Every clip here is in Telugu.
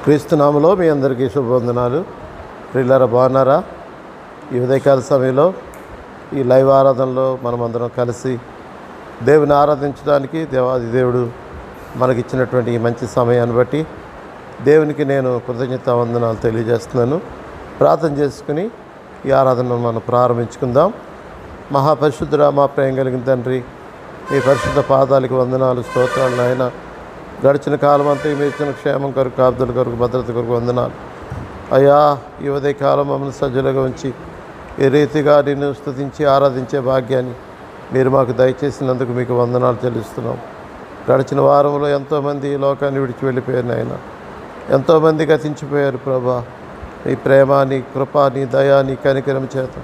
క్రీస్తు నామములో మీ అందరికీ శుభవందనాలు. ప్రియులారా, బాగున్నారా? ఈ ఉదయకాల సమయంలో ఈ లైవ్ ఆరాధనలో మనమందరం కలిసి దేవుని ఆరాధించడానికి దేవాది దేవుడు మనకిచ్చినటువంటి ఈ మంచి సమయాన్ని బట్టి దేవునికి నేను కృతజ్ఞతా వందనాలు తెలియజేస్తున్నాను. ప్రార్థన చేసుకుని ఈ ఆరాధనను మనం ప్రారంభించుకుందాం. మహాపరిశుద్ధుడా, మా ప్రేమ కలిగిన తండ్రి, మీ పరిశుద్ధ పాదాలకు వందనాలు, స్తోత్రాలు నాయన. గడిచిన కాలం అంతా మీరు ఇచ్చిన క్షేమం కొరకు, కాపుదల కొరకు, భద్రత కొరకు వందనాలు అయ్యా. ఈ ఉదయ కాలం మమ్మల్ని సజ్జలుగా ఉంచి ఈ రీతిగా నిన్ను స్తుతించి ఆరాధించే భాగ్యాన్ని మీరు మాకు దయచేసినందుకు మీకు వందనాలు చెల్లిస్తున్నాం. గడిచిన వారంలో ఎంతోమంది ఈ లోకాన్ని విడిచి వెళ్ళిపోయారు నాయన. ఎంతోమంది గతించిపోయారు ప్రభా. నీ ప్రేమ, నీ కృప, నీ దయా, నీ కనికరం చేత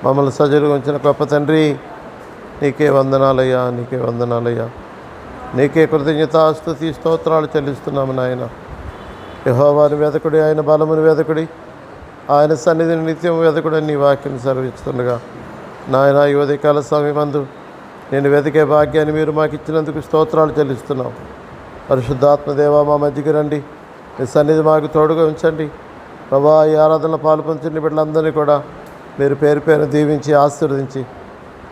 మమ్మల్ని సజ్జలుగా ఉంచిన గొప్ప తండ్రి, నీకే వందనాలయ్యా, నీకే వందనాలయ్యా. నీకే కృతజ్ఞతాస్తుతి స్తోత్రాలు చెల్లిస్తున్నాము నాయన. యెహోవాను వెదకుడి, ఆయన బలమును వెదకుడి, ఆయన సన్నిధిని నిత్యం వెదకుడి నీ వాక్యం సెలవిస్తుండగా నాయన, ఈ ఉదయకాల సమయమందు నేను వెతికే భాగ్యాన్ని మీరు మాకు ఇచ్చినందుకు స్తోత్రాలు చెల్లిస్తున్నాం. పరిశుద్ధాత్మదేవ, మా మధ్యకి రండి, మీ సన్నిధి మాకు తోడుగా ఉంచండి ప్రభా. ఈ ఆరాధనలో పాల్పంచండి బిడ్డలందరినీ కూడా మీరు పేరు పేరు దీవించి ఆశీర్వదించి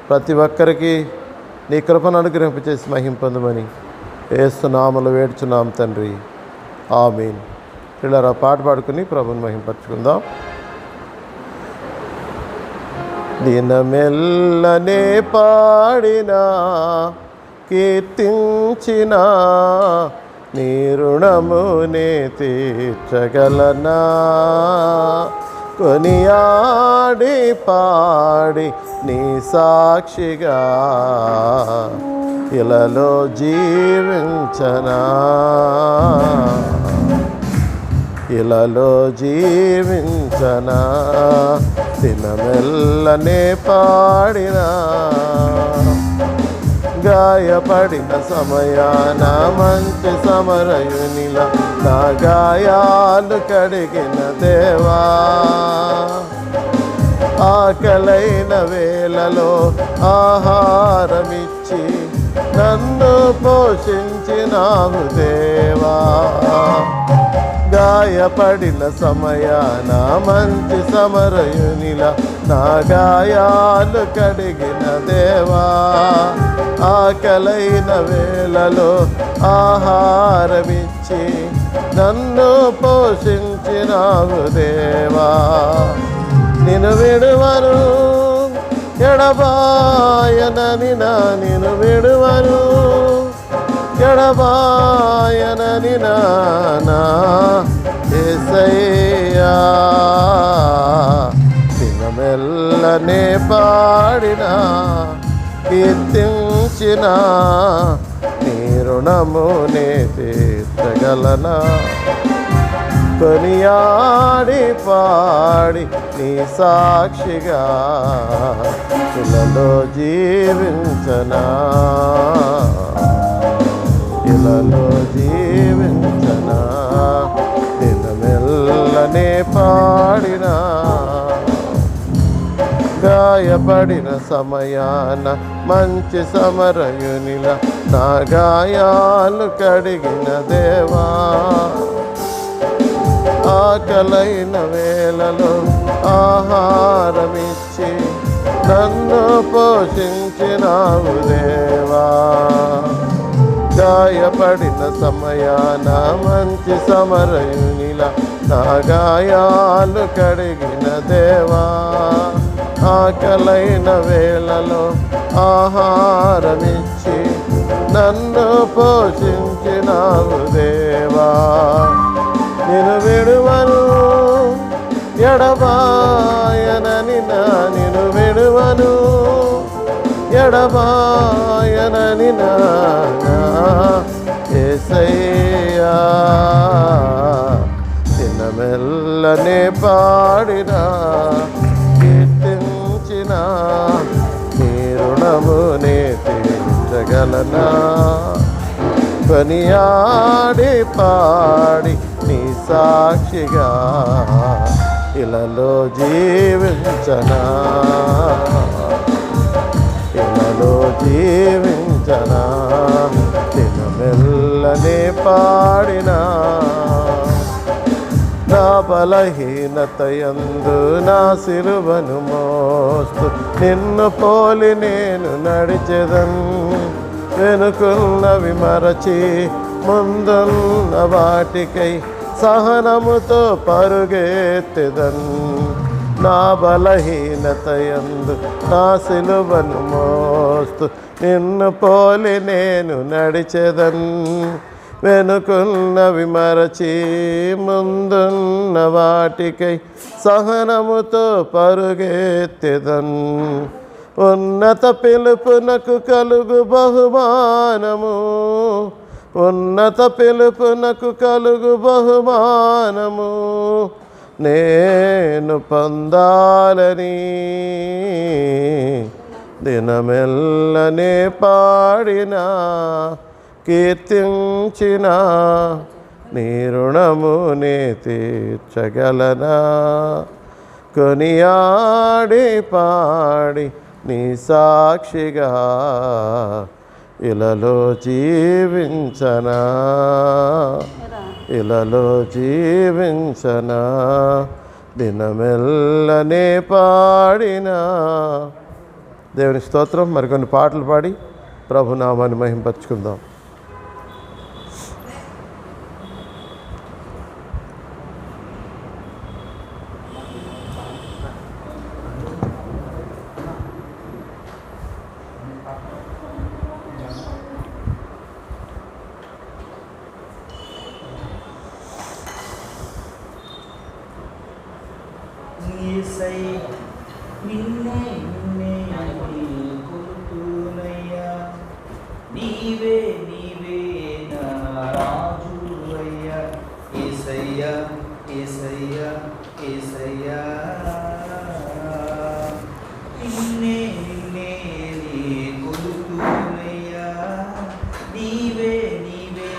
ప్రతి ఒక్కరికి నీ కృపను అనుగ్రహింపచేసి మహిమ పొందమని యేసు నామములో వేడుచున్నాం తండ్రి, ఆమేన్. పిల్లరా, పాట పాడుకుని ప్రభుని మహిమపరచుకుందాం. దినమెల్లనే పాడినా కీర్తించిన నీ రుణమునే తీర్చగలనా, కొనియాడి పాడి నీ సాక్షిగా ఇలలో జీవించనా, ఇలలో జీవించనా. దినమెల్లనే పాడినా గాయపడిన సమయాన మంచి సమరయునిలా నా గాయాలు కడిగిన దేవా, ఆకలైన వేళలో ఆహారమిచ్చి నన్ను పోషించినావు దేవా. గాయపడిన సమయాన మంచి సమరయునిలా నా గాయాలు కడిగిన దేవా, ఆకలైన వేళలో ఆహారమిచ్చి నన్ను పోషించినావు దేవా. నిన్ను విడువను ఎడబాయనని నిన్ను విడువను ఎడబాయనని నా యేసయ్యా. దినమెల్లనే పాడినా కీర్తించిన నీ రుణమునే తీర్చగలనా, కొనియాడి పాడి నీ సాక్షిగా ఇలలో జీవించనా, ఇలలో జీవించనా. దినమెల్లనే పాడినా గాయపడిన సమయాన మంచి సమరయునిలా నా గాయాలు కడిగిన దేవా, ఆకలైన వేళలో ఆహారమిచ్చి నన్ను పోషించినావు దేవా. గాయపడిన సమయాన మంచి సమరయునిలా నా గాయాలు కడిగిన దేవా, ఆకలైన వేళలో ఆహారమిచ్చి నన్ను పోషించినావు దేవా. నిన్ను విడువను ఎడబాయనని నిన్ను విడువను ఎడబాయనని నా యేసయ్యా. దినమెల్లనే పాడినా కీర్తించిన నీ రుణమునే తీర్చగలనా, కొనియాడి పాడి నీ సాక్షిగా ఇలలో జీవించనా, ఇలలో జీవించనా. దినమెల్లనే పాడినా బలహీనతయందు నా సిలువను మోస్తూ నిన్ను పోలి నేను నడిచెదన్. వెనుకున్నవి మరచి ముందున్న వాటికై సహనముతో పరుగెత్తెదన్. నా బలహీనతయందు నా సిలువను మోస్తూ నిన్ను పోలి నేను నడిచెదన్. వెనుకున్నవి మరచి ముందున్న వాటికై సహనముతో పరుగెత్తెదన్. ఉన్నత పిలుపునకు కలుగు బహుమానము, ఉన్నత పిలుపునకు కలుగు బహుమానము నేను పొందాలని దినమెల్లనే పాడినా కీర్తించిన నీ రుణమునే తీర్చగలనా. కొనియాడి పాడి నీ సాక్షిగా ఇలలో జీవించనా, ఇలలో జీవించనా. దినమెల్లనే పాడినా. దేవుని స్తోత్రం. మరికొన్ని పాటలు పాడి ప్రభునామాన్ని మహింపరచుకుందాం. నిన్నే నిన్నే కొలుతునయ్యా, నీవే నీవే నా రాజువయ్యా. యేసయ్యా యేసయ్యా యేసయ్యా, నిన్నే నిన్నే కొలుతునయ్యా, నీవే నీవే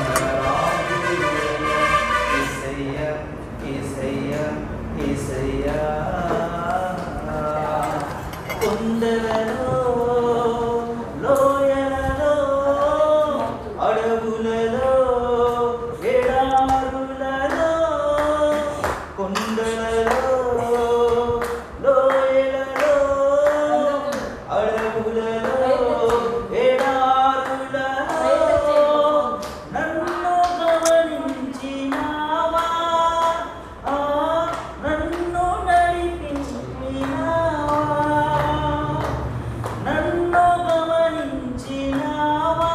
నా రాజువయ్యా. యేసయ్యా యేసయ్యా యేసయ్యా, కొండలలో లోయలలో అడవులలో ఎడారులలో, కొండలలో లోయలలో అడవులలో ఎడారులలో నన్ను గమనించినావా, నన్ను నడిపించినావా, నన్ను గమనించినావా,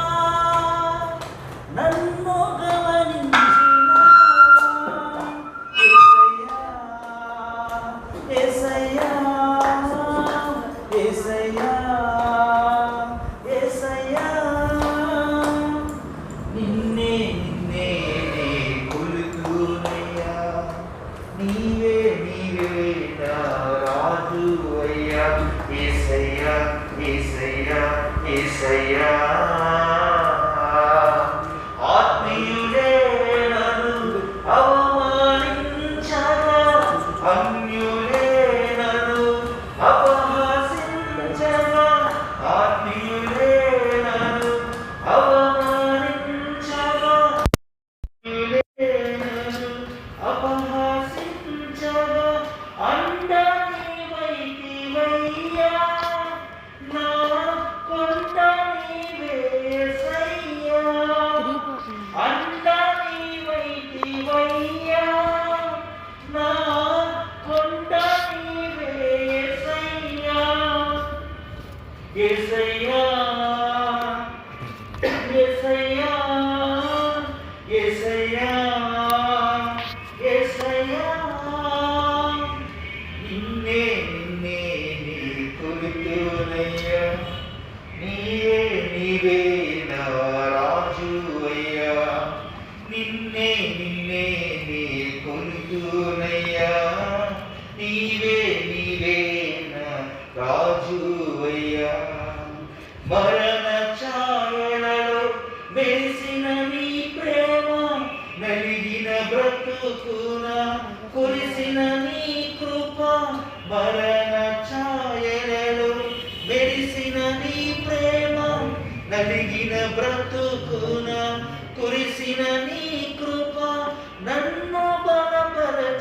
నన్ను గమనించినావా. యేసయ్యా యేసయ్యా యేసయ్యా, నిన్నే నిన్నే కొలుతునయ్యా, నీవే నీవే నా రాజువయ్యా. యేసయ్యా యేసయ్యా యేసయ్యా, ఆత్మీయులే నన్ను అవమానించగా, అన్యులే నన్ను అపహసించగా, ఆత్మీయులే నన్ను అవమానించగా, అన్యులే నన్ను అపహసించగా, అండని వైతివయ్యా, నా కొండ నీవే యేసయ్యా, అండని వైతివయ్యా, నా కొండ నీవే యేసయ్యా. యేసయ్యా యేసయ్యా యేసయ్యా యేసయ్యా, నిన్నే నిన్నే కొలుతునయ్యా, నీవే నీవే నా రాజువయ్యా. నిన్నే నిన్నే కొలుతునయ్యా, నీవే నీవే నా రాజువయ్యా. మరణ ఛాయలలో మెరిసిన నీ ప్రేమ, నలిగిన బ్రతుకున కురిసిన నీ కృప. మరణ ఛాయలలో మెరిసిన నీ ప్రేమ, నలిగిన బ్రతుకున కురిసిన నీ కృప. నన్ను బలపరచు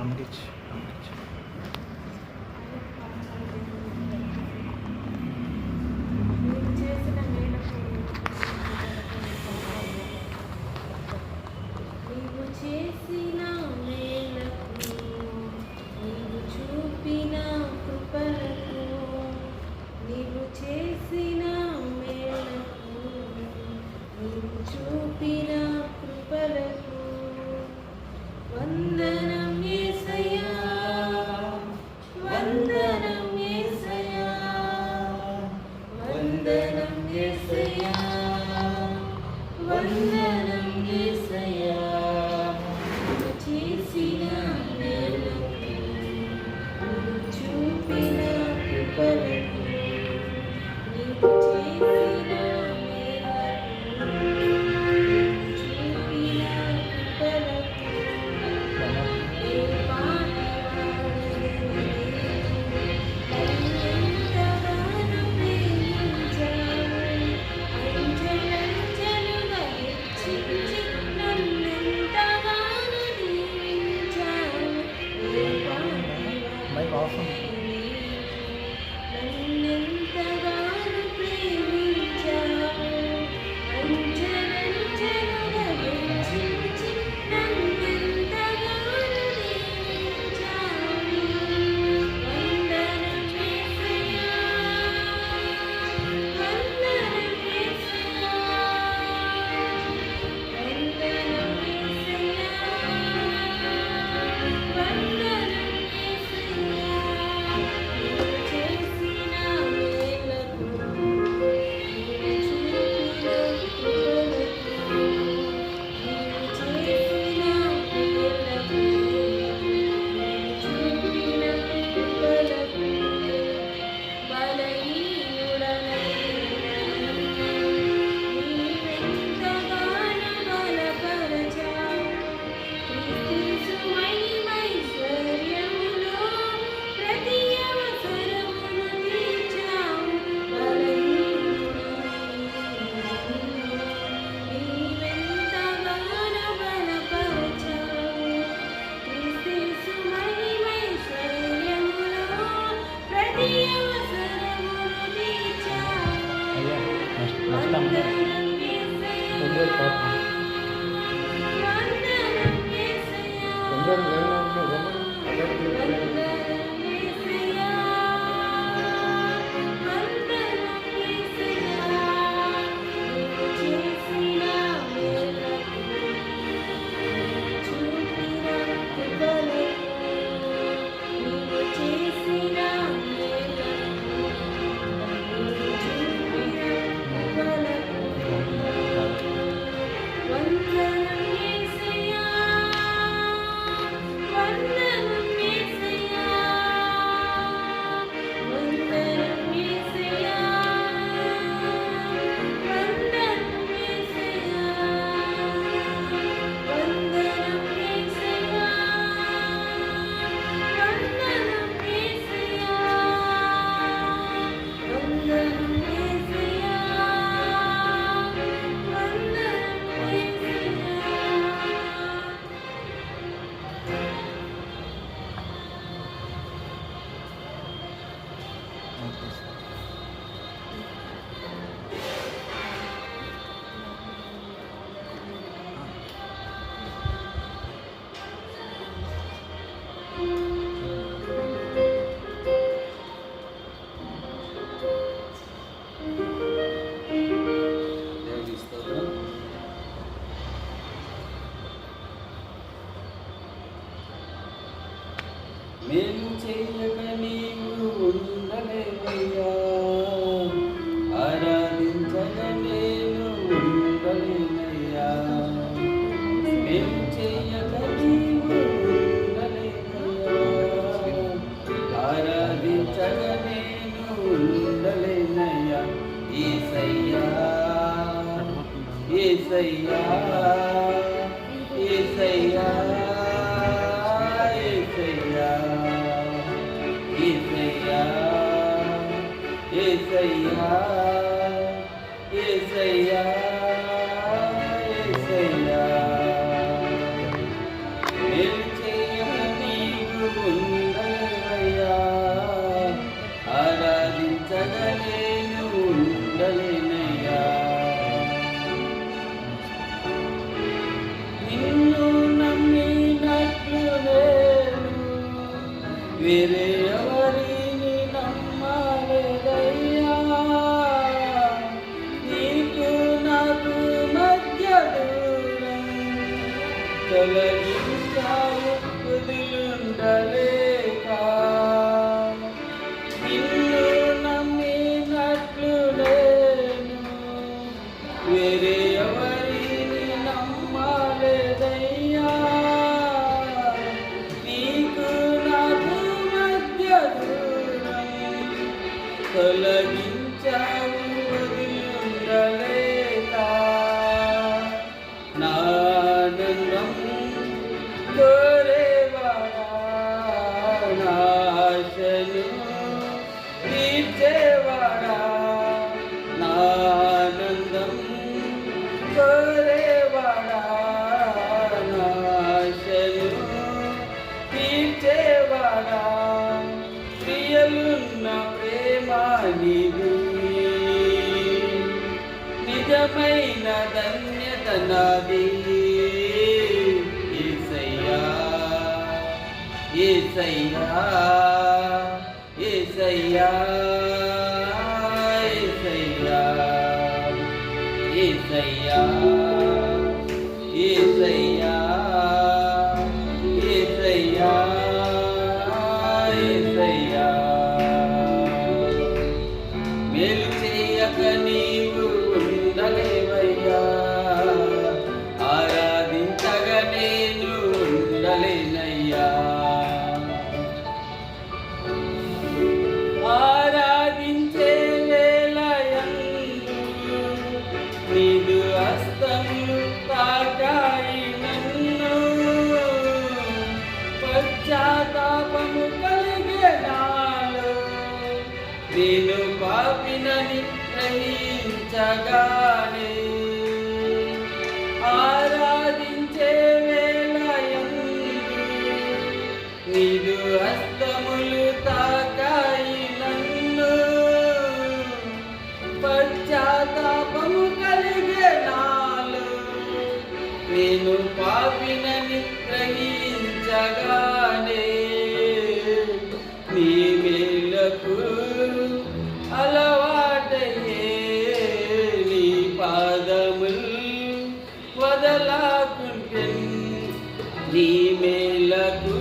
అమృత్ నీవు చేసిన మేలకు నీవు చేసిన మేలకు నీవు చూపిన కృపలకు నీవు చేసిన మేలకు నీవు చూపిన కృపలకు వందనం యేసయ్యా వందనం యేసయ్యా వందనం యేసయ్యా వందనం యేసయ్యా నీవు చేసిన మేలకు నీవు చూపిన కృపలకు నీవు చేసిన మేలకు నీవు చూపిన కృపలకు ఏ పాటి వాడను ఎంతగానో ప్రేమించావు అంచెలంచెలుగా హెచ్చించి నన్నెంతగానో దీవించావు ఏ పాటి నన్నెంతగానో ప్రేమించావు అంచెలంచెలుగా హెచ్చించి నన్నెంతగానో దీవించావు వందనం యేసయ్యా వందనం యేసయ్యా వందనం యేసయ్యా వందనం యేసయ్యా నీవు చేసిన మేలకు నీవు చూపిన కృపలకు నీవు చేసిన మేలకు నీవు చూపిన కృపలకు బలహీనుడనైన నీవెంతగానో బలపరచావు క్రీస్తు మహిమైశ్వర్యములో ప్రతి అవసరమును తీర్చావు నీవెంతగానో బలపరచావు క్రీస్తు మహిమైశ్వర్యములో ప్రతి అవసరమును తీర్చావు వందనం యేసయ్యా వందనం యేసయ్యా వందనం యేసయ్యా వందనం యేసయ్యా నీవు చేసిన మేలకు నీవు చూపిన కృపలకు నీవు చేసిన మేలకు నీవు చూపిన కృపలకు వందనం యేసయ్యా వందనం యేసయ్యా వందనం యేసయ్యా వందనం యేసయ్యా వందనం యేసయ్యా వందనం యేసయ్యా వందనం యేసయ్యా వందనం దేవుని స్తోత్రం. మేలు చేయక నీవు ఉండలేవయ్యా ఆరాధించక నేను ఉండలేనయ్యా మేలు చేయక నీవు ఉండలేవయ్యా ఆరాధించక నేను ఉండలేనయ్యా యేసయ్యా యేసయ్యా యేసయ్యా యేసయ్యా యేసయ్యా యేసయ్యా యేసయ్యా యేసయ్యా మేలు చేయక నీవు వేరే ఎవరిని నమ్మలేదయ్యా, నీకు నాకు మధ్య దూరం తొలగించావు వదిలుండలేక. నిన్ను నమ్మినట్లు నేను వేరే ఎవరిని నమ్మలేదయ్యా, నీకు నాకు మధ్య దూరం తొలగించావు వదిలుండలేక. నా ఆనందం కోరేవాడా, నా ఆశను తీర్చేవాడా, నా ఆనందం కోరేవాడా, నా ఆశను తీర్చేవాడా, ప్రియలున్న ప్రేమ నీది, నిజమైన ధన్యత నాది. యేసయ్యా యేసయ్యా యేసయ్యా యేసయ్యా యేసయ్యా యేసయ్యా యేసయ్యా. మేలు చేయక నీవు ఉండలేవయ్యా, ఆరాధించగా నేను ఉండలేనయ్యా. ఆరాధించే వేళయందు నీదు హస్తములు తాకాయి నన్ను, పశ్చాత్తాపము కలిగే నాలో నేను పాపినని గ్రహించగానే. ఆరాధించే వేళయందు నీదు హస్తములు తాకాయి నన్ను, పశ్చాత్తాపము కలిగే నాలో నేను పాపినని గ్రహించగానే. నీ మేలకు అలవాటయ్యే నీ పాదములు వదలాకుంటెన్, నీ మేలకు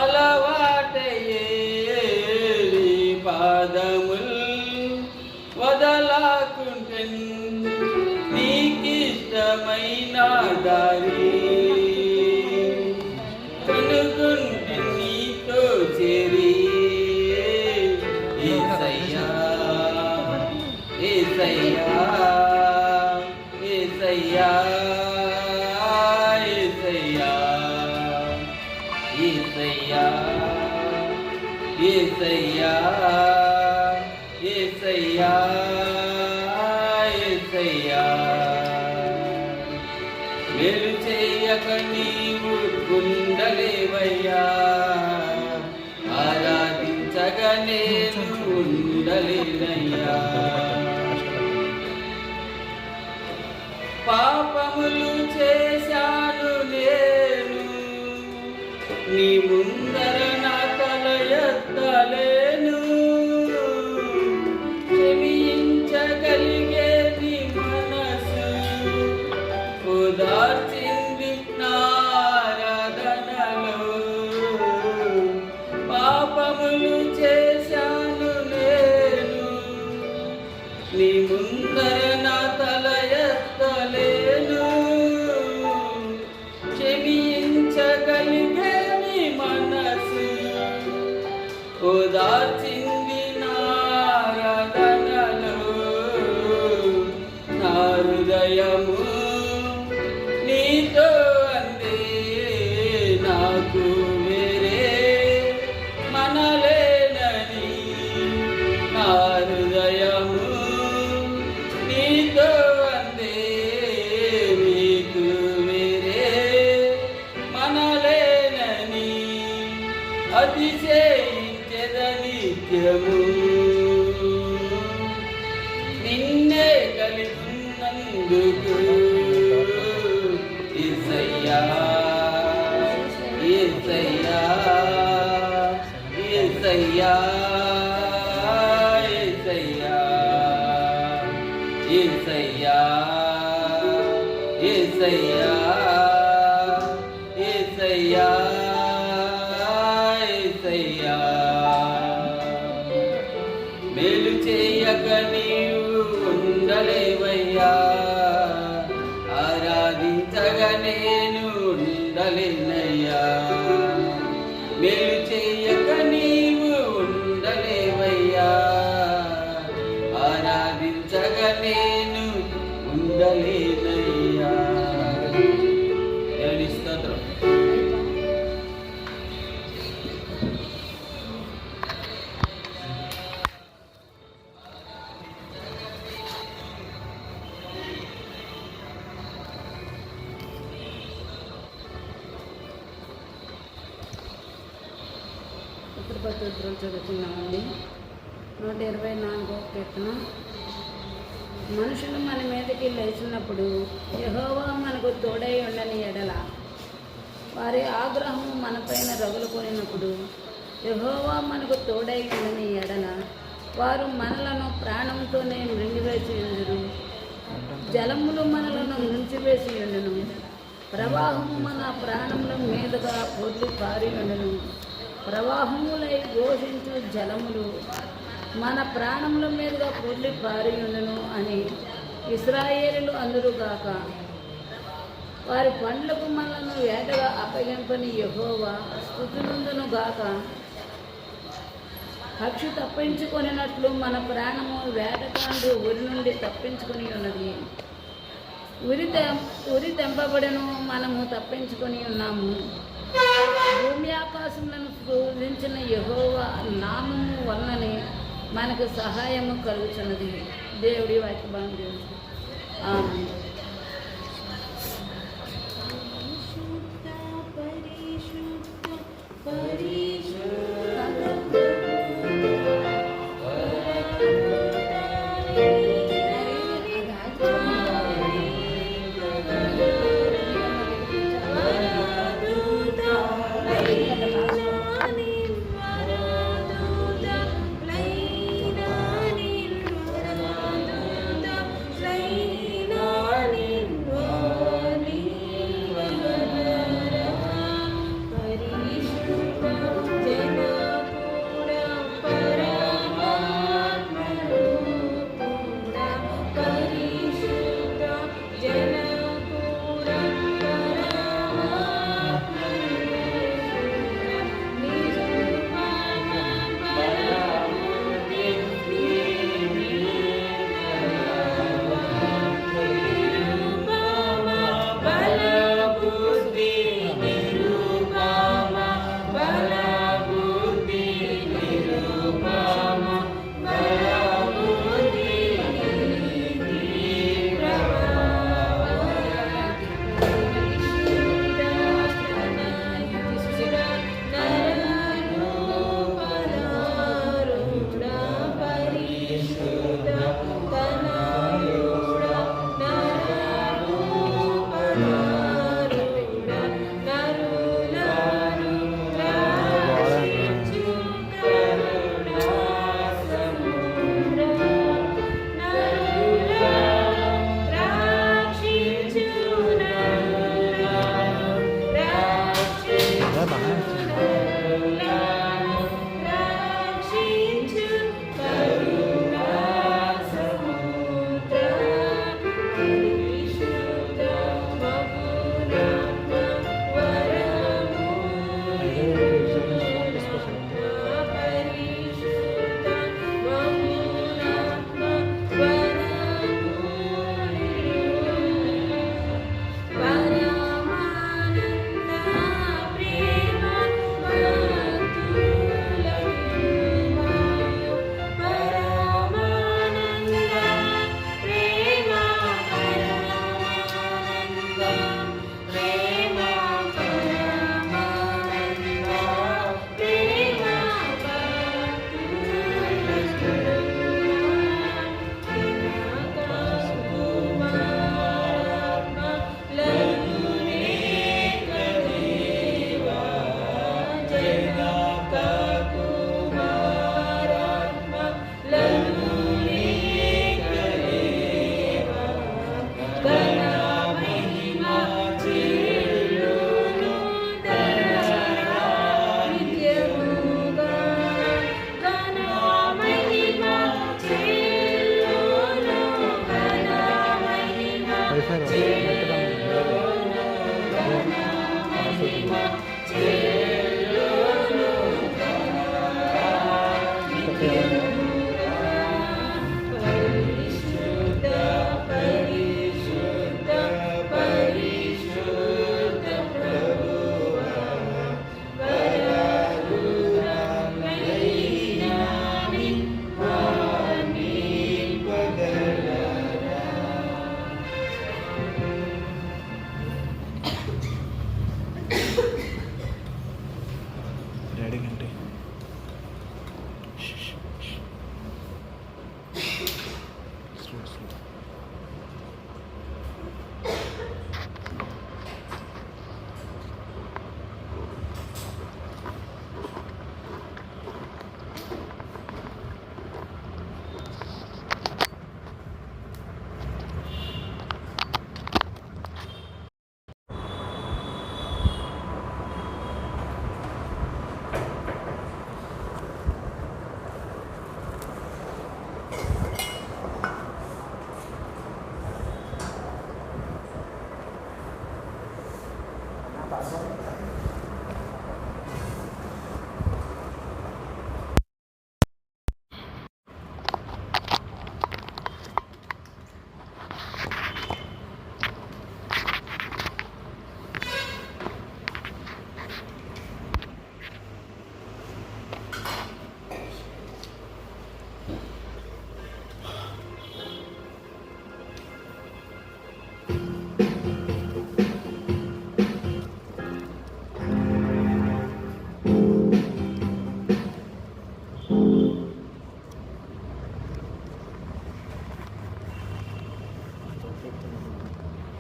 అలవాటయ్యే నీ పాదములు వదలాకుంటెన్. నీకిష్టమైన దారి కనుగొంటే నీతో చేరి. యేసయ్యా యేసయ్యా యేసయ్యా యేసయ్యా యేసయ్యా యేసయ్యా యేసయ్యా యేసయ్యా. మేలు చేయక నీవు ఉండలేవయ్యా, ఆరాధించగా నేను ఉండలేనయ్యా. పాపములు చేశాను నేను, నీ ముందర నా తల ఎత్తలేను. క్షమించగలిగే నీ మనసు ఓదార్చింది నా ఆరాధనలో. పాపములు చేశాను నేను, నీ ముందర నా తల ఎత్తలేను. క్షమించగలిగే నీ మనసు ఓదార్చింది నా ఆరాధనలో. నా హృదయము నీతో అందే, నాకు వేరే మనలేనని. నా హృదయము నీతో అందే, నీకు వేరే మనలేనని. అతిశయించెద నిత్యము నిన్నే కలిగినందుకు. యేసయ్యా యేసయ్యా యేసయ్యా యేసయ్యా యేసయ్యా యేసయ్యా యేసయ్యా యేసయ్యా మేలు చేయక నీవు ఉండలేవయ్యా ఆరాధించగా నేను ఉండలేనయ్యా మేలు చేయక నీవు ఉండలేవయ్యా ఆరాధించగా నేను ఉండలేనయ్యా దేవుని స్తోత్రం. ఉత్తరపత్రులు చదువుతున్నామండి. 124వ కీర్తన. మనుషులు మన మీదకి లేచినప్పుడు యెహోవా మనకు తోడై ఉండని ఎడల, వారి ఆగ్రహము మనపైన రగులుకొనినప్పుడు యెహోవా మనకు తోడై ఉండని ఎడల, వారు మనలను ప్రాణంతోనే మృంగివేసి ఉండును. జలములు మనలను ముంచివేసి ఉండును. ప్రవాహము మన ప్రాణముల మీదుగా పొర్లి పారి ఉండును. ప్రవాహములై ఘోషించు జలములు మన ప్రాణముల మీదుగా పొర్లి పారి ఉండును అని ఇశ్రాయేలీయులు అందురుగాక. వారి పండ్లకు మనలను వేటగా అప్పగింపని యెహోవా స్తుతినందును గాక. పక్షి తప్పించుకొనినట్లు మన ప్రాణము వేటకాండ్రు ఉరి నుండి తప్పించుకొని ఉన్నది. ఉరి తెంపబడను, మనము తప్పించుకొని ఉన్నాము. భూమి ఆకాశములను సృజించిన యెహోవా నామము వలననే మనకు సహాయము కలుగుతున్నది. దేవుడి వాక్యభాగం దేవుడు. ఆమేన్. డాడీ కంటే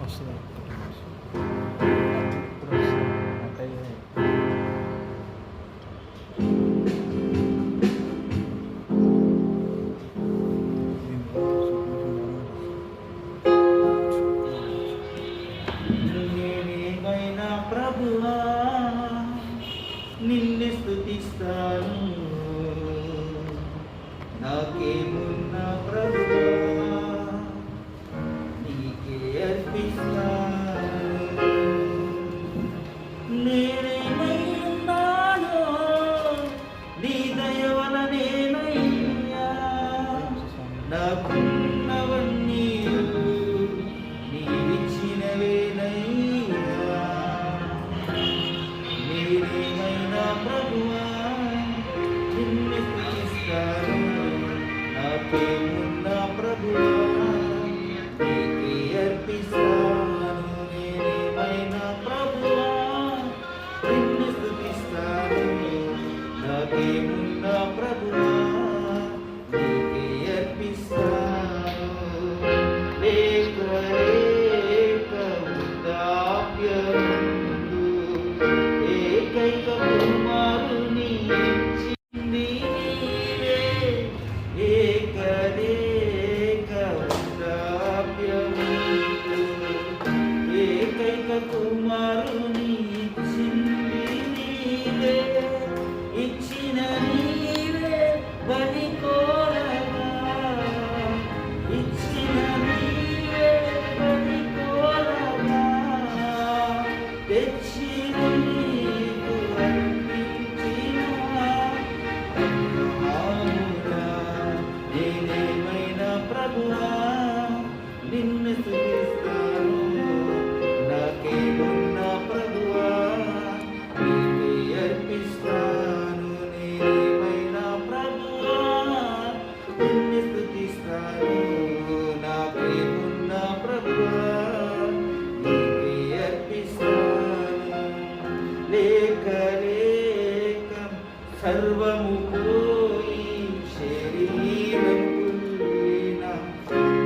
వస్తుంది ఇప్పుడు వస్తుంది అట్టయ్య నేనేమైనా ప్రభువా నిన్ను స్తుతిస్తాను నాకేమున్నా ప్రభువా నీకే అర్పిస్తాను నేనేమై ఉన్నానో నీ దయ వలనేనయ్యా నాకున్నవన్నీ నీవిచ్చినవేనయ్యా నేనేమైనా ప్రభువా నిన్ను స్తుతిస్తాను నాకేమున్నా ప్రభువా నీకే అర్పిస్తాను నేనేమైనా ప్రభువా నిన్ను స్తుతిస్తాను నాకేమున్నా ప్రభువా నీకే అర్పిస్తాను లేక లేక వృద్ధాప్యముందు ఏకైక కుమారుని ఇచ్చింది నీవే ఏకైక వృద్ధాప్యముందు ఏకైక కుమారుని ఇచ్చింది నీవే ఇచ్చిన నీవే బలి కోరగా ఇచ్చిన నీవే బలి కోరగా తెచ్చిన నీకు అర్పించిన ఆమురా నేనేమైనా ప్రభువా నిన్ను స్తుతిస్తాను నాకేమున్నా ప్రభువా నీకే అర్పిస్తాను నేనేమైనా ప్రభువా నిన్ను స్తుతిస్తాను నాకేమున్నా ప్రభువా నీకే అర్పిస్తాను లేక లేక సర్వము పోయి శరీరం కుళ్ళిన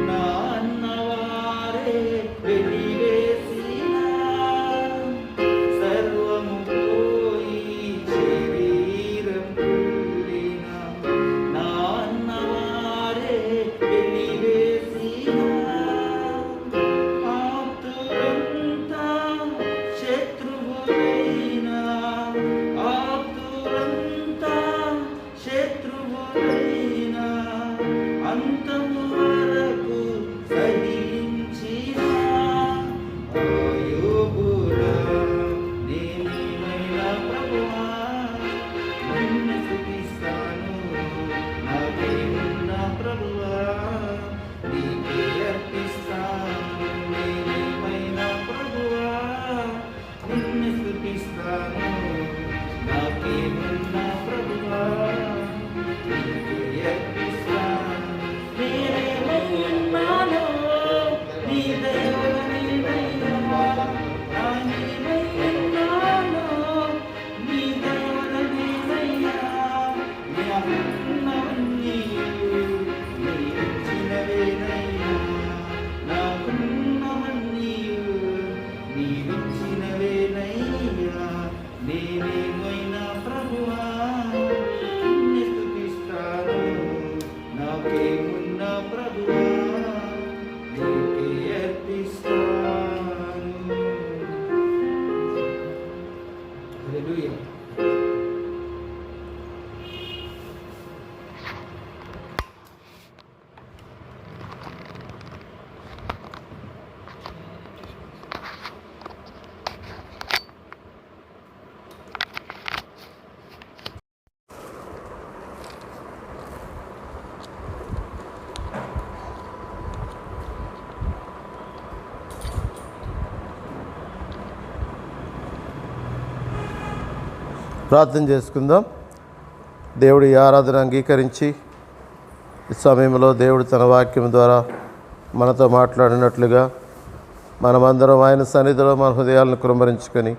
నా అన్నవారే వెలివేసిన సర్వము పోయి శరీరం కుళ్ళిన నా అన్నవారే వెలివేసిన ఆప్తులంతా శత్రువులైనా ఆప్తులంతా ప్రార్థన చేసుకుందాం. దేవుడి ఆరాధన అంగీకరించి ఈ సమయంలో దేవుడు తన వాక్యం ద్వారా మనతో మాట్లాడినట్లుగా మనమందరం ఆయన సన్నిధిలో మన హృదయాలను కుమ్మరించుకొని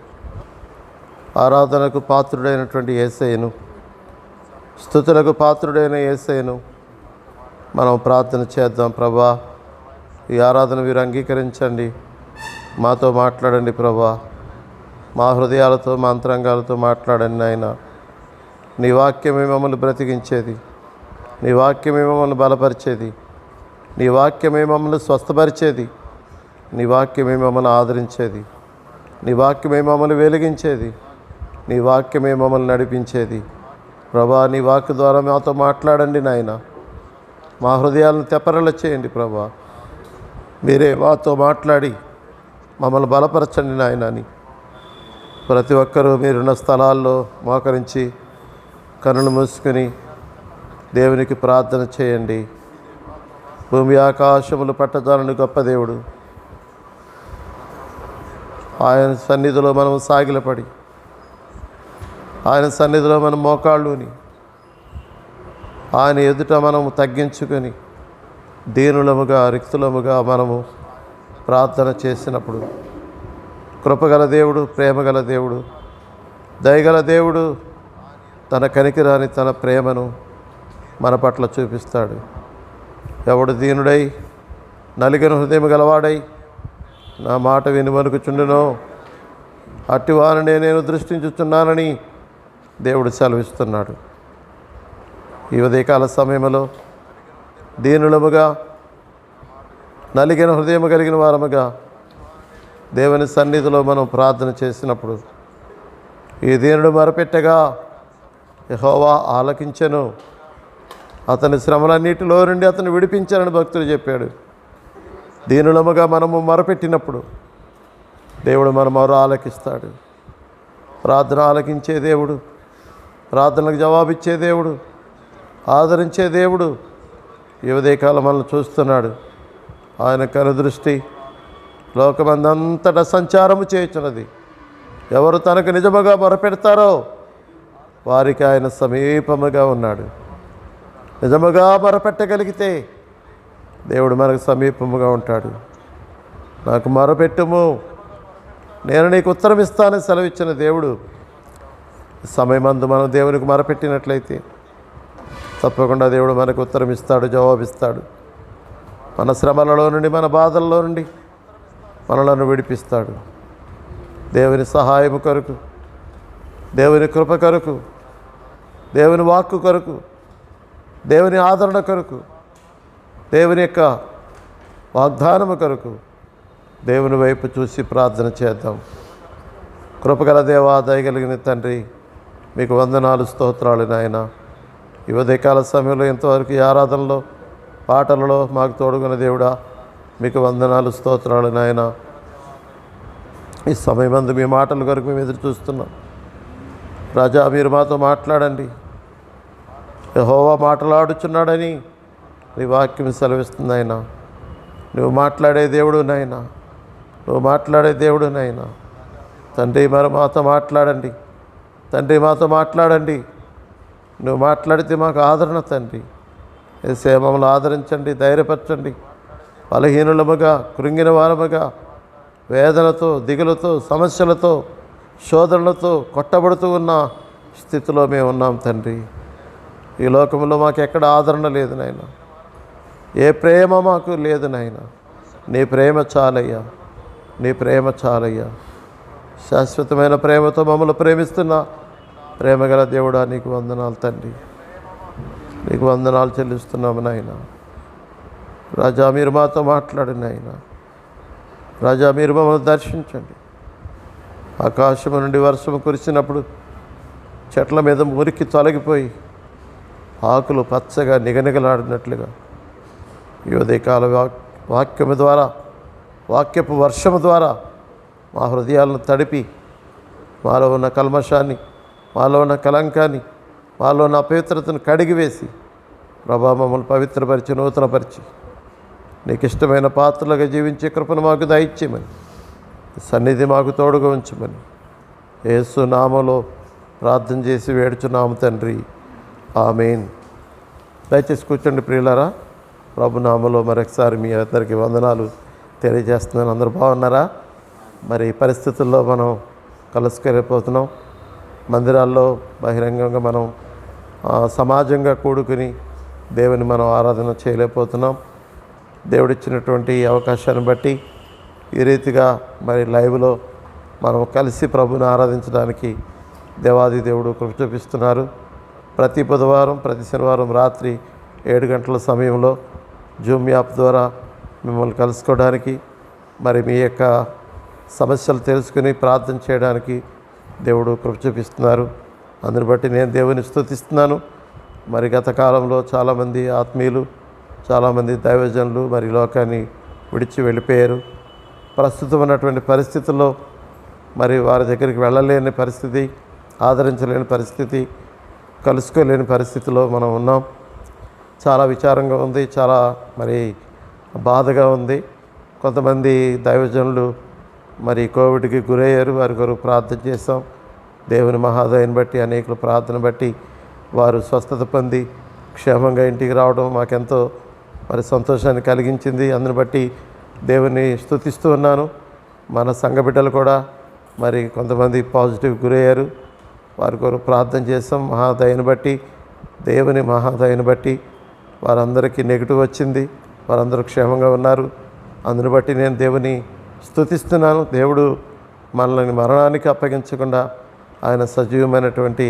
ఆరాధనకు పాత్రుడైనటువంటి యేసయ్యను, స్తుతులకు పాత్రుడైన యేసయ్యను మనం ప్రార్థన చేద్దాం. ప్రభా, ఈ ఆరాధన మీరు అంగీకరించండి, మాతో మాట్లాడండి ప్రభా, మా హృదయాలతో మా అంతరంగాలతో మాట్లాడండి నాయన. నీ వాక్యమే మమ్మల్ని బ్రతికించేది, నీ వాక్యమే మమ్మల్ని బలపరిచేది, నీ వాక్యమే మమ్మల్ని స్వస్థపరిచేది, నీ వాక్యమే మమ్మల్ని ఆదరించేది, నీ వాక్యమే మమ్మల్ని వెలిగించేది, నీ వాక్యమే మమ్మల్ని నడిపించేది. ప్రభా, నీ వాక్య ద్వారా మాతో మాట్లాడండి నాయన. మా హృదయాలను తెప్పరల చేయండి ప్రభా. మీరే మాతో మాట్లాడి మమ్మల్ని బలపరచండి నాయన అని ప్రతి ఒక్కరూ మీరున్న స్థలాల్లో మోకరించి కన్నులు మూసుకొని దేవునికి ప్రార్థన చేయండి. భూమి ఆకాశములు పట్టజాలని గొప్ప దేవుడు, ఆయన సన్నిధిలో మనం సాగిలపడి ఆయన సన్నిధిలో మనం మోకాళ్ళుని ఆయన ఎదుట మనము తగ్గించుకొని దీనులముగా రిక్తులముగా మనము ప్రార్థన చేసినప్పుడు కృపగల దేవుడు, ప్రేమగల దేవుడు, దయగల దేవుడు తన కనికిరాని తన ప్రేమను మన పట్ల చూపిస్తాడు. ఎవడు దీనుడై నలిగిన హృదయం గలవాడై నా మాట విని వణుకుచుండునో అట్టివారిని నేను దృష్టించుచున్నానని దేవుడు సెలవిస్తున్నాడు. ఈ ఉదయకాల సమయంలో దీనులముగా నలిగిన హృదయం కలిగిన వారముగా దేవుని సన్నిధిలో మనం ప్రార్థన చేసినప్పుడు ఈ దీనుడు మొరపెట్టగా యెహోవా ఆలకించెను, అతని శ్రమలన్నిటిలో నుండి అతను విడిపించానని భక్తుడు చెప్పాడు. దీనులముగా మనము మొరపెట్టినప్పుడు దేవుడు మన మొర ఆలకిస్తాడు. ప్రార్థన ఆలకించే దేవుడు, ప్రార్థనలకు జవాబిచ్చే దేవుడు, ఆదరించే దేవుడు ఈ ఉదయకాలం మనల్ని చూస్తున్నాడు. ఆయన కనుదృష్టి లోకమందంతటా సంచారము చేయుచున్నది. ఎవరు తనకు నిజముగా మొరపెడతారో వారికి ఆయన సమీపముగా ఉన్నాడు. నిజముగా మొరపెట్టగలిగితే దేవుడు మనకు సమీపముగా ఉంటాడు. నాకు మొరపెట్టుము, నేను నీకు ఉత్తరం ఇస్తానని సెలవిచ్చిన దేవుడు సమయమందు మనం దేవునికి మొరపెట్టినట్లయితే తప్పకుండా దేవుడు మనకు ఉత్తరం ఇస్తాడు, జవాబిస్తాడు. మన శ్రమలలో నుండి, మన బాధల్లో నుండి మనలను విడిపిస్తాడు. దేవుని సహాయము కొరకు, దేవుని కృప కొరకు, దేవుని వాక్కు కొరకు, దేవుని ఆదరణ కొరకు, దేవుని యొక్క వాగ్దానము కొరకు దేవుని వైపు చూసి ప్రార్థన చేద్దాం. కృపగల దేవా, దయగలిగిన తండ్రి, మీకు వందనాలు, స్తోత్రాలు నాయన. ఈ ఉదయకాల సమయంలో ఇంతవరకు ఈ ఆరాధనలో, పాటలలో మాకు తోడుగున్న దేవుడా, మీకు వందనాలు, స్తోత్రాలు నాయన. ఈ సమయమందు మీ మాటల కొరకు మేము ఎదురు చూస్తున్నాం. రాజా, మీరు మాతో మాట్లాడండి. యెహోవా మాట్లాడుచున్నాడని నీ వాక్యం సెలవిస్తుంది ఆయన. నువ్వు మాట్లాడే దేవుడు నాయన, నువ్వు మాట్లాడే దేవుడు నాయన. తండ్రి, మరి మాతో మాట్లాడండి. తండ్రి, మాతో మాట్లాడండి. నువ్వు మాట్లాడితే మాకు ఆదరణ తండ్రి. యేసే, మమ్మల్ని ఆదరించండి, ధైర్యపరచండి. బలహీనులముగా, కృంగిన వారముగా, వేదనతో, దిగులతో, సమస్యలతో, శోధనలతో కొట్టబడుతూ ఉన్న స్థితిలో మేము ఉన్నాం తండ్రి. ఈ లోకంలో మాకు ఎక్కడ ఆదరణ లేదు నాయన, ఏ ప్రేమ మాకు లేదు నాయన. నీ ప్రేమ చాలయ్యా, నీ ప్రేమ చాలయ్యా. శాశ్వతమైన ప్రేమతో మమ్మల్ని ప్రేమిస్తున్న ప్రేమగల దేవుడా, నీకు వందనాలు తండ్రి, నీకు వందనాలు చెల్లిస్తున్నాము నాయన. రాజా, మీరు మాతో మాట్లాడండి నాయన. రాజా, మీరు మమ్మల్ని దర్శించండి. ఆకాశము నుండి వర్షము కురిసినప్పుడు చెట్ల మీద మురికి తొలగిపోయి ఆకులు పచ్చగా నిగనిగలాడినట్లుగా ఈ ఉదయకాల వాక్యము ద్వారా, వాక్యపు వర్షము ద్వారా మా హృదయాలను తడిపి మాలో ఉన్న కల్మషాన్ని, మాలో ఉన్న కలంకాన్ని, మాలో ఉన్న అపవిత్రతను కడిగివేసి ప్రభా మమ్మల్ని పవిత్రపరిచి, నూతనపరిచి నీకు ఇష్టమైన పాత్రలుగా జీవించే కృపను మాకు దయచేయమని, సన్నిధి మాకు తోడుగా ఉంచమని యేసు నామములో ప్రార్థన చేసి వేడుచున్నాము తండ్రి, ఆమేన్. దయచేసి కూర్చోండి ప్రియులారా. ప్రభు నామములో మరొకసారి మీ అందరికీ వందనాలు తెలియజేస్తున్నాను. అందరూ బాగున్నారా? మరి ఈ పరిస్థితుల్లో మనం కలుసుకోలేకపోతున్నాం. మందిరాల్లో బహిరంగంగా మనం సమాజంగా కూడుకుని దేవుని మనం ఆరాధన చేయలేకపోతున్నాం. దేవుడిచ్చినటువంటి అవకాశాన్ని బట్టి ఈ రీతిగా మరి లైవ్లో మనం కలిసి ప్రభుని ఆరాధించడానికి దేవాది దేవుడు కృప చూపిస్తున్నారు. ప్రతి బుధవారం, ప్రతి శనివారం రాత్రి 7 గంటల సమయంలో జూమ్ యాప్ ద్వారా మిమ్మల్ని కలుసుకోవడానికి, మరి మీ యొక్క సమస్యలు తెలుసుకుని ప్రార్థన చేయడానికి దేవుడు కృప చూపిస్తున్నారు. అందుని బట్టి నేను దేవుని స్తుతిస్తున్నాను. మరి గత కాలంలో చాలామంది ఆత్మీయులు, చాలామంది దైవజనులు మరి లోకాన్ని విడిచి వెళ్ళిపోయారు. ప్రస్తుతం ఉన్నటువంటి పరిస్థితుల్లో మరి వారి దగ్గరికి వెళ్ళలేని పరిస్థితి, ఆదరించలేని పరిస్థితి, కలుసుకోలేని పరిస్థితిలో మనం ఉన్నాం. చాలా విచారంగా ఉంది, చాలా మరి బాధగా ఉంది. కొంతమంది దైవజనులు మరి కోవిడ్కి గురయ్యారు. వారి కొరకు ప్రార్థన చేస్తాం. దేవుని మహాదయని బట్టి, అనేకుల ప్రార్థన బట్టి వారు స్వస్థత పొంది క్షేమంగా ఇంటికి రావడం మాకెంతో మరి సంతోషాన్ని కలిగించింది. అందుని బట్టి దేవుని స్తుతిస్తూ ఉన్నాను. మన సంఘ బిడ్డలు కూడా మరి కొంతమంది పాజిటివ్ గురయ్యారు. వారి కొరకు ప్రార్థన చేస్తాం. మహాదయని బట్టి, దేవుని మహాదయని బట్టి వారందరికీ నెగిటివ్ వచ్చింది. వారందరూ క్షేమంగా ఉన్నారు. అందుని బట్టి నేను దేవుని స్తుతిస్తున్నాను. దేవుడు మనల్ని మరణానికి అప్పగించకుండా ఆయన సజీవమైనటువంటి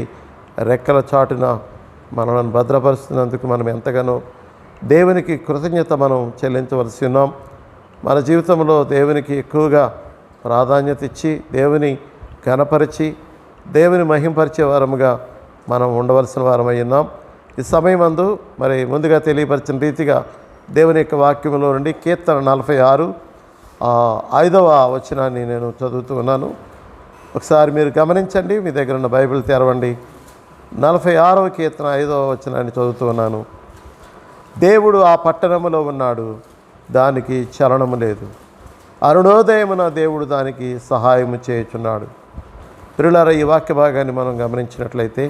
రెక్కల చాటున మనల్ని భద్రపరుస్తున్నందుకు మనం ఎంతగానో దేవునికి కృతజ్ఞత మనం చెల్లించవలసి ఉన్నాం. మన జీవితంలో దేవునికి ఎక్కువగా ప్రాధాన్యత ఇచ్చి, దేవుని ఘనపరిచి, దేవుని మహింపరిచే వారముగా మనం ఉండవలసిన వారమై ఉన్నాం. ఈ సమయమందు మరి ముందుగా తెలియపరిచిన రీతిగా దేవుని యొక్క వాక్యంలో నుండి కీర్తన 46 5వ వచనాన్ని నేను చదువుతూ ఉన్నాను. ఒకసారి మీరు గమనించండి. మీ దగ్గర ఉన్న బైబిల్ తెరవండి. 46వ కీర్తన 5వ వచనాన్ని చదువుతూ ఉన్నాను. దేవుడు ఆ పట్టణములో ఉన్నాడు, దానికి చలనము లేదు. అరుణోదయమున దేవుడు దానికి సహాయము చేయుచున్నాడు. ప్రియులారా, ఈ వాక్య భాగాన్ని మనం గమనించినట్లయితే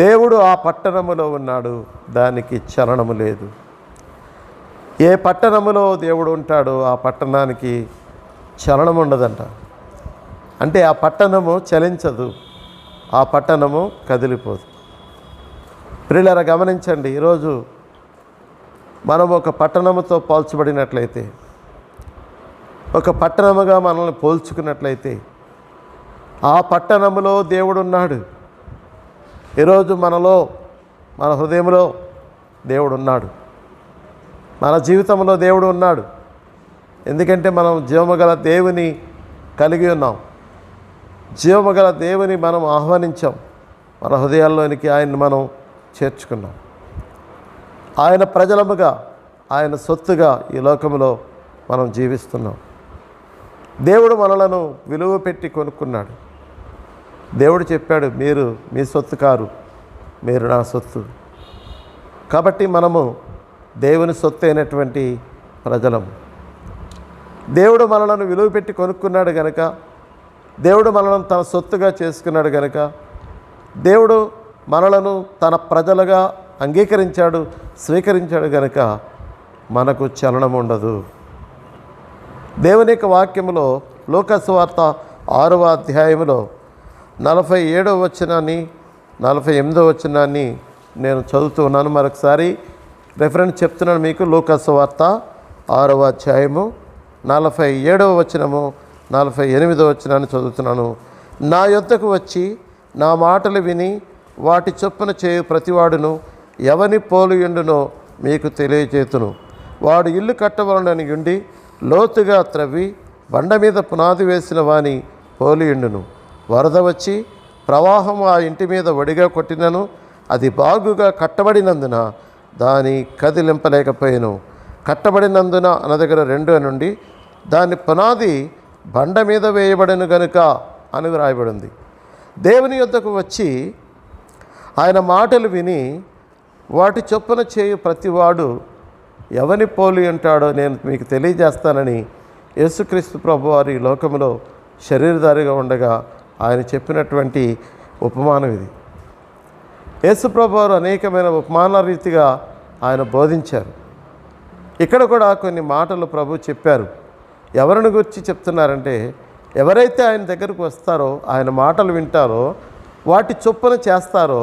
దేవుడు ఆ పట్టణములో ఉన్నాడు, దానికి చలనము లేదు. ఏ పట్టణములో దేవుడు ఉంటాడో ఆ పట్టణానికి చలనం ఉండదంట. అంటే ఆ పట్టణము చలించదు, ఆ పట్టణము కదిలిపోదు. ప్రియులారా, గమనించండి. ఈరోజు మనం ఒక పట్టణముతో పోల్చబడినట్లయితే, ఒక పట్టణముగా మనల్ని పోల్చుకున్నట్లయితే ఆ పట్టణములో దేవుడు ఉన్నాడు. ఈరోజు మనలో, మన హృదయంలో దేవుడు ఉన్నాడు. మన జీవితంలో దేవుడు ఉన్నాడు. ఎందుకంటే మనం జీవముగల దేవుని కలిగి ఉన్నాం. జీవముగల దేవుని మనం ఆహ్వానించాం. మన హృదయాల్లోనికి ఆయన్ని మనం చేర్చుకున్నాం. ఆయన ప్రజలముగా, ఆయన సొత్తుగా ఈ లోకంలో మనం జీవిస్తున్నాం. దేవుడు మనలను విలువ పెట్టి కొనుక్కున్నాడు. దేవుడు చెప్పాడు, మీరు మీ సొత్తు కారు, మీరు నా సొత్తు. కాబట్టి మనము దేవుని సొత్తు అయినటువంటి ప్రజలము. దేవుడు మనలను విలువ పెట్టి కొనుక్కున్నాడు కనుక, దేవుడు మనలను తన సొత్తుగా చేసుకున్నాడు కనుక, దేవుడు మనలను తన ప్రజలుగా అంగీకరించాడు, స్వీకరించాడు కనుక మనకు చలనం ఉండదు. దేవుని యొక్క వాక్యములో లూకా సువార్త 6వ అధ్యాయములో 47వ వచనాన్ని 48వ వచనాన్ని నేను చదువుతూ ఉన్నాను. మరొకసారి రెఫరెన్స్ చెప్తున్నాను మీకు. లూకా సువార్త 6వ అధ్యాయము 47వ వచనము 48వ వచనాన్ని చదువుతున్నాను. నా యొద్దకు వచ్చి నా మాటలు విని వాటి చొప్పున చేయు ప్రతివాడును ఎవని పోలియుండునో మీకు తెలియజేతును. వాడు ఇల్లు కట్టవలనని ఉండి లోతుగా త్రవ్వి బండ మీద పునాది వేసిన వాని పోలియుండును. వరద వచ్చి ప్రవాహం ఆ ఇంటి మీద వడిగా కొట్టినను అది బాగుగా కట్టబడినందున దాని కదిలింపలేకపోయాను. కట్టబడినందున అన్న దగ్గర 2 నుండి దాని పునాది బండ మీద వేయబడను గనుక అని వ్రాయబడింది. దేవుని యొద్దకు వచ్చి ఆయన మాటలు విని వాటి చొప్పున చేయు ప్రతివాడు ఎవని పోలి ఉంటాడో నేను మీకు తెలియజేస్తానని యేసుక్రీస్తు ప్రభువారు ఈ లోకంలో శరీరధారిగా ఉండగా ఆయన చెప్పినటువంటి ఉపమానం ఇది. యేసుప్రభు వారు అనేకమైన ఉపమాన రీతిగా ఆయన బోధించారు. ఇక్కడ కూడా కొన్ని మాటలు ప్రభు చెప్పారు. ఎవరిని గురించి చెప్తున్నారంటే, ఎవరైతే ఆయన దగ్గరకు వస్తారో, ఆయన మాటలు వింటారో, వాటి చొప్పున చేస్తారో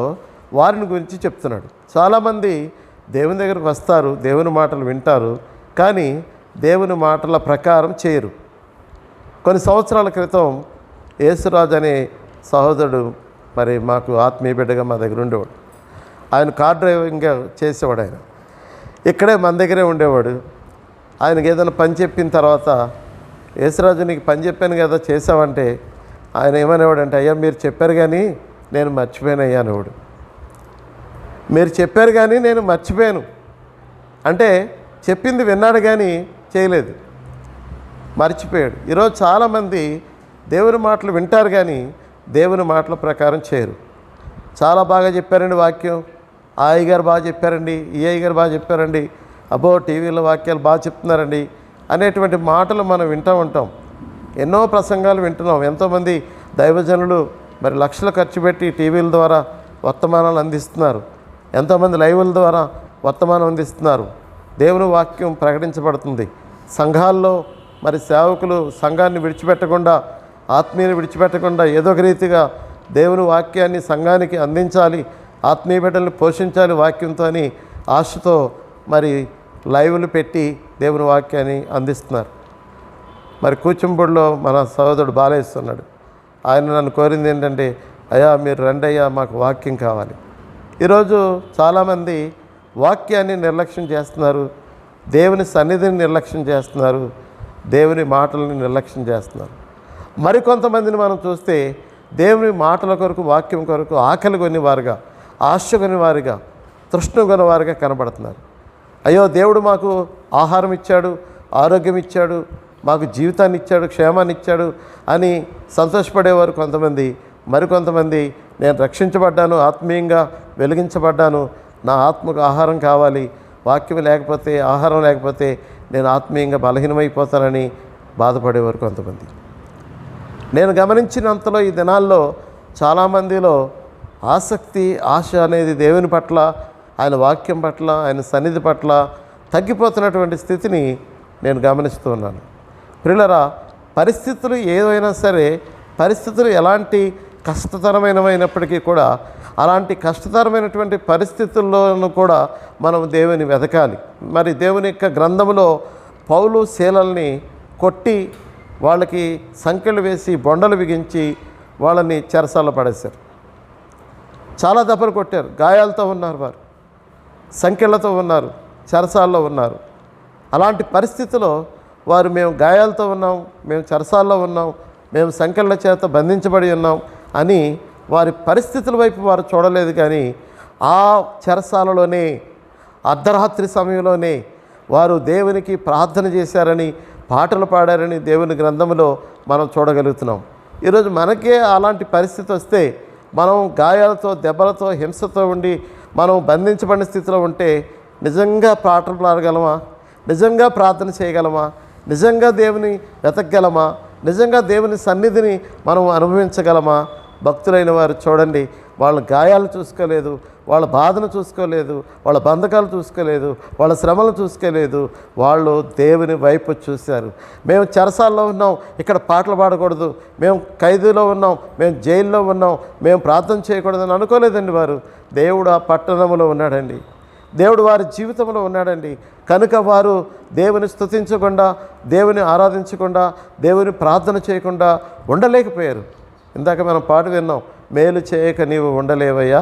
వారిని గురించి చెప్తున్నాడు. చాలామంది దేవుని దగ్గరకు వస్తారు, దేవుని మాటలు వింటారు, కానీ దేవుని మాటల ప్రకారం చేయరు. కొన్ని సంవత్సరాల క్రితం యేసురాజు అనే సహోదరుడు మరి మాకు ఆత్మీయ బిడ్డగా మా దగ్గర ఉండేవాడు. ఆయన కార్ డ్రైవింగ్గా చేసేవాడు. ఆయన ఇక్కడే మన దగ్గరే ఉండేవాడు. ఆయనకి ఏదైనా పని చెప్పిన తర్వాత, యేసురాజు నీకు పని చెప్పాను కదా చేసావంటే, ఆయన ఏమనేవాడంటే, అయ్యా మీరు చెప్పారు కానీ నేను మర్చిపోయాను అయ్యా అనేవాడు. మీరు చెప్పారు కానీ నేను మర్చిపోయాను అంటే చెప్పింది విన్నాడు కానీ చేయలేదు, మర్చిపోయాడు. ఈరోజు చాలామంది దేవుని మాటలు వింటారు కానీ దేవుని మాటల ప్రకారం చేయరు. చాలా బాగా చెప్పారండి వాక్యం, ఆ అయ్యగారు బాగా చెప్పారండి, ఈ అయ్యగారు బాగా చెప్పారండి, అబ్బో టీవీలో వాక్యాలు బాగా చెప్తున్నారండి అనేటువంటి మాటలు మనం వింటూ ఉంటాం. ఎన్నో ప్రసంగాలు వింటున్నాం. ఎంతోమంది దైవజనులు మరి లక్షలు ఖర్చు పెట్టి టీవీల ద్వారా వర్తమానాలు అందిస్తున్నారు. ఎంతోమంది లైవ్ల ద్వారా వర్తమానం అందిస్తున్నారు. దేవుని వాక్యం ప్రకటించబడుతుంది. సంఘాల్లో మరి సేవకులు సంఘాన్ని విడిచిపెట్టకుండా, ఆత్మీయుని విడిచిపెట్టకుండా ఏదో ఒక రీతిగా దేవుని వాక్యాన్ని సంఘానికి అందించాలి, ఆత్మీయ బిడ్డల్ని పోషించాలి వాక్యంతో అని ఆశతో మరి లైవ్లు పెట్టి దేవుని వాక్యాన్ని అందిస్తున్నారు. మరి కూచింపూడిలో మన సహోదరుడు బాలేస్తున్నాడు. ఆయన నన్ను కోరింది ఏంటంటే, అయ్యా మీరు రండి అయ్యా, మాకు వాక్యం కావాలి. ఈరోజు చాలామంది వాక్యాన్ని నిర్లక్ష్యం చేస్తున్నారు, దేవుని సన్నిధిని నిర్లక్ష్యం చేస్తున్నారు, దేవుని మాటలని నిర్లక్ష్యం చేస్తున్నారు. మరికొంతమందిని మనం చూస్తే దేవుని మాటల కొరకు, వాక్యం కొరకు ఆకలి కొనేవారుగా, ఆశ కొనేవారుగా, తృష్ణ కొనేవారుగా కనబడుతున్నారు. అయ్యో దేవుడు మాకు ఆహారం ఇచ్చాడు, ఆరోగ్యం ఇచ్చాడు, మాకు జీవితాన్ని ఇచ్చాడు, క్షేమాన్ని ఇచ్చాడు అని సంతోషపడేవారు కొంతమంది. మరికొంతమంది నేను రక్షించబడ్డాను, ఆత్మీయంగా వెలిగించబడ్డాను, నా ఆత్మకు ఆహారం కావాలి, వాక్యం లేకపోతే, ఆహారం లేకపోతే నేను ఆత్మీయంగా బలహీనమైపోతానని బాధపడేవారు కొంతమంది. నేను గమనించినంతలో ఈ దినాల్లో చాలామందిలో ఆసక్తి, ఆశ అనేది దేవుని పట్ల, ఆయన వాక్యం పట్ల, ఆయన సన్నిధి పట్ల తగ్గిపోతున్నటువంటి స్థితిని నేను గమనిస్తూ ఉన్నాను. ప్రియులారా, పరిస్థితులు ఏదైనా సరే, పరిస్థితులు ఎలాంటి కష్టతరమైనప్పటికీ కూడా, అలాంటి కష్టతరమైనటువంటి పరిస్థితుల్లోనూ కూడా మనం దేవుని వెతకాలి. మరి దేవుని యొక్క గ్రంథంలో పౌలు శీలల్ని కొట్టి, వాళ్ళకి సంకెళ్ళు వేసి, బొండలు బిగించి వాళ్ళని చెరసాల్లో పడేశారు. చాలా దెబ్బలు కొట్టారు, గాయాలతో ఉన్నారు, వారు సంకెళ్ళతో ఉన్నారు, చెరసాల్లో ఉన్నారు. అలాంటి పరిస్థితిలో వారు మేము గాయాలతో ఉన్నాం, మేము చెరసాల్లో ఉన్నాం, మేము సంకెళ్ళ చేత బంధించబడి ఉన్నాం అని వారి పరిస్థితుల వైపు వారు చూడలేదు. కానీ ఆ చెరసాలలోనే అర్ధరాత్రి సమయంలోనే వారు దేవునికి ప్రార్థన చేశారని, పాటలు పాడారని దేవుని గ్రంథంలో మనం చూడగలుగుతున్నాం. ఈరోజు మనకే అలాంటి పరిస్థితి వస్తే, మనం గాయాలతో, దెబ్బలతో, హింసతో ఉండి మనం బంధించబడిన స్థితిలో ఉంటే నిజంగా పాటలు పాడగలమా? నిజంగా ప్రార్థన చేయగలమా? నిజంగా దేవుని వెతకగలమా? నిజంగా దేవుని సన్నిధిని మనం అనుభవించగలమా? భక్తులైన వారు చూడండి, వాళ్ళ గాయాలు చూసుకోలేదు, వాళ్ళ బాధను చూసుకోలేదు, వాళ్ళ బంధకాలు చూసుకోలేదు, వాళ్ళ శ్రమలు చూసుకోలేదు. వాళ్ళు దేవుని వైపు చూశారు. మేము చెరసాల్లో ఉన్నాం, ఇక్కడ పాటలు పాడకూడదు, మేము ఖైదీలో ఉన్నాం, మేము జైల్లో ఉన్నాం, మేము ప్రార్థన చేయకూడదని అనుకోలేదండి వారు. దేవుడు ఆ పట్టణంలో ఉన్నాడండి, దేవుడు వారి జీవితంలో ఉన్నాడండి. కనుక వారు దేవుని స్తుతించకుండా, దేవుని ఆరాధించకుండా, దేవుని ప్రార్థన చేయకుండా ఉండలేకపోయారు. ఇందాక మనం పాట విన్నాం, మేలు చేయక నీవు ఉండలేవయ్యా,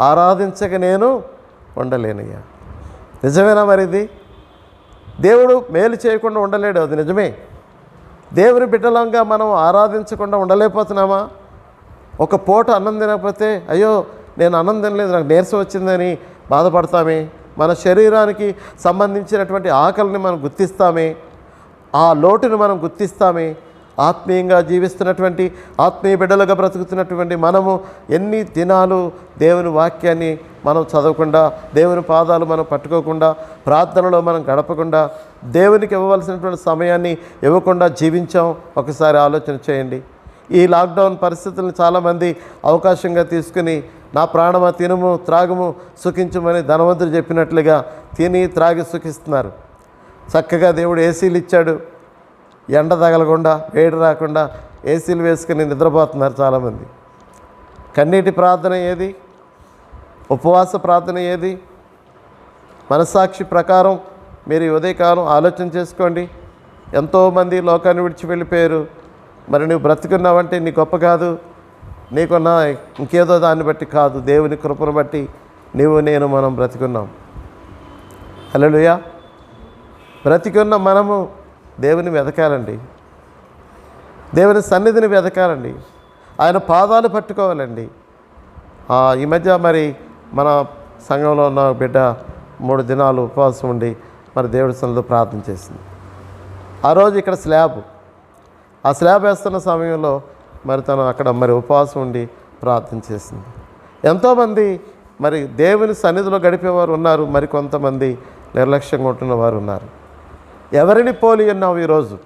ఆరాధించక నేను ఉండలేనయ్యా. నిజమేనా మరి ఇది? దేవుడు మేలు చేయకుండా ఉండలేడు, అది నిజమే. దేవుని బిడ్డలంగా మనం ఆరాధించకుండా ఉండలేకపోతున్నామా? ఒక పూట అన్నం తినకపోతే, అయ్యో నేను అన్నం తినలేదు, నాకు నీరసం వచ్చిందని బాధపడతామే. మన శరీరానికి సంబంధించినటువంటి ఆకలిని మనం గుర్తిస్తామే, ఆ లోటుని మనం గుర్తిస్తామే. ఆత్మీయంగా జీవిస్తున్నటువంటి, ఆత్మీయ బిడ్డలుగా బ్రతుకుతున్నటువంటి మనము ఎన్ని దినాలు దేవుని వాక్యాన్ని మనం చదవకుండా, దేవుని పాదాలు మనం పట్టుకోకుండా, ప్రార్థనలో మనం గడపకుండా, దేవునికి ఇవ్వవలసినటువంటి సమయాన్ని ఇవ్వకుండా జీవించాం. ఒకసారి ఆలోచన చేయండి. ఈ లాక్డౌన్ పరిస్థితులను చాలామంది అవకాశంగా తీసుకుని నా ప్రాణమా తినుము త్రాగుము సుఖించుమని ధనవంతుడు చెప్పినట్లుగా తిని త్రాగి సుఖిస్తున్నారు. చక్కగా దేవుడు ఏసీలు ఇచ్చాడు, ఎండ తగలకుండా వేడి రాకుండా ఏసీలు వేసుకుని నిద్రపోతున్నారు చాలామంది. కన్నీటి ప్రార్థన ఏది? ఉపవాస ప్రార్థన ఏది? మనస్సాక్షి ప్రకారం మీరు ఉదయకాలం ఆలోచన చేసుకోండి. ఎంతోమంది లోకాన్ని విడిచి వెళ్ళిపోయారు. మరి నువ్వు బ్రతుకున్నావంటే నీ గొప్ప కాదు, నీకున్న ఇంకేదో దాన్ని బట్టి కాదు, దేవుని కృపను బట్టి నీవు నేను మనం బ్రతికున్నాం. హల్లెలూయా. బ్రతికున్న మనము దేవుని వెతకాలండి, దేవుని సన్నిధిని వెతకాలండి, ఆయన పాదాలు పట్టుకోవాలండి. ఈ మధ్య మరి మన సంఘంలో ఉన్న బిడ్డ 3 దినాలు ఉపవాసం ఉండి మరి దేవుడి సన్నిధిలో ప్రార్థన చేసింది. ఆ రోజు ఇక్కడ ఆ స్లాబ్ వేస్తున్న సమయంలో మరి తను అక్కడ మరి ఉపవాసం ఉండి ప్రార్థన చేసింది. ఎంతోమంది మరి దేవుని సన్నిధిలో గడిపేవారు ఉన్నారు, మరి కొంతమంది నిర్లక్ష్యంగా ఉంటున్న వారు ఉన్నారు. ఎవరిని పోలి ఉన్నావు ఈరోజు?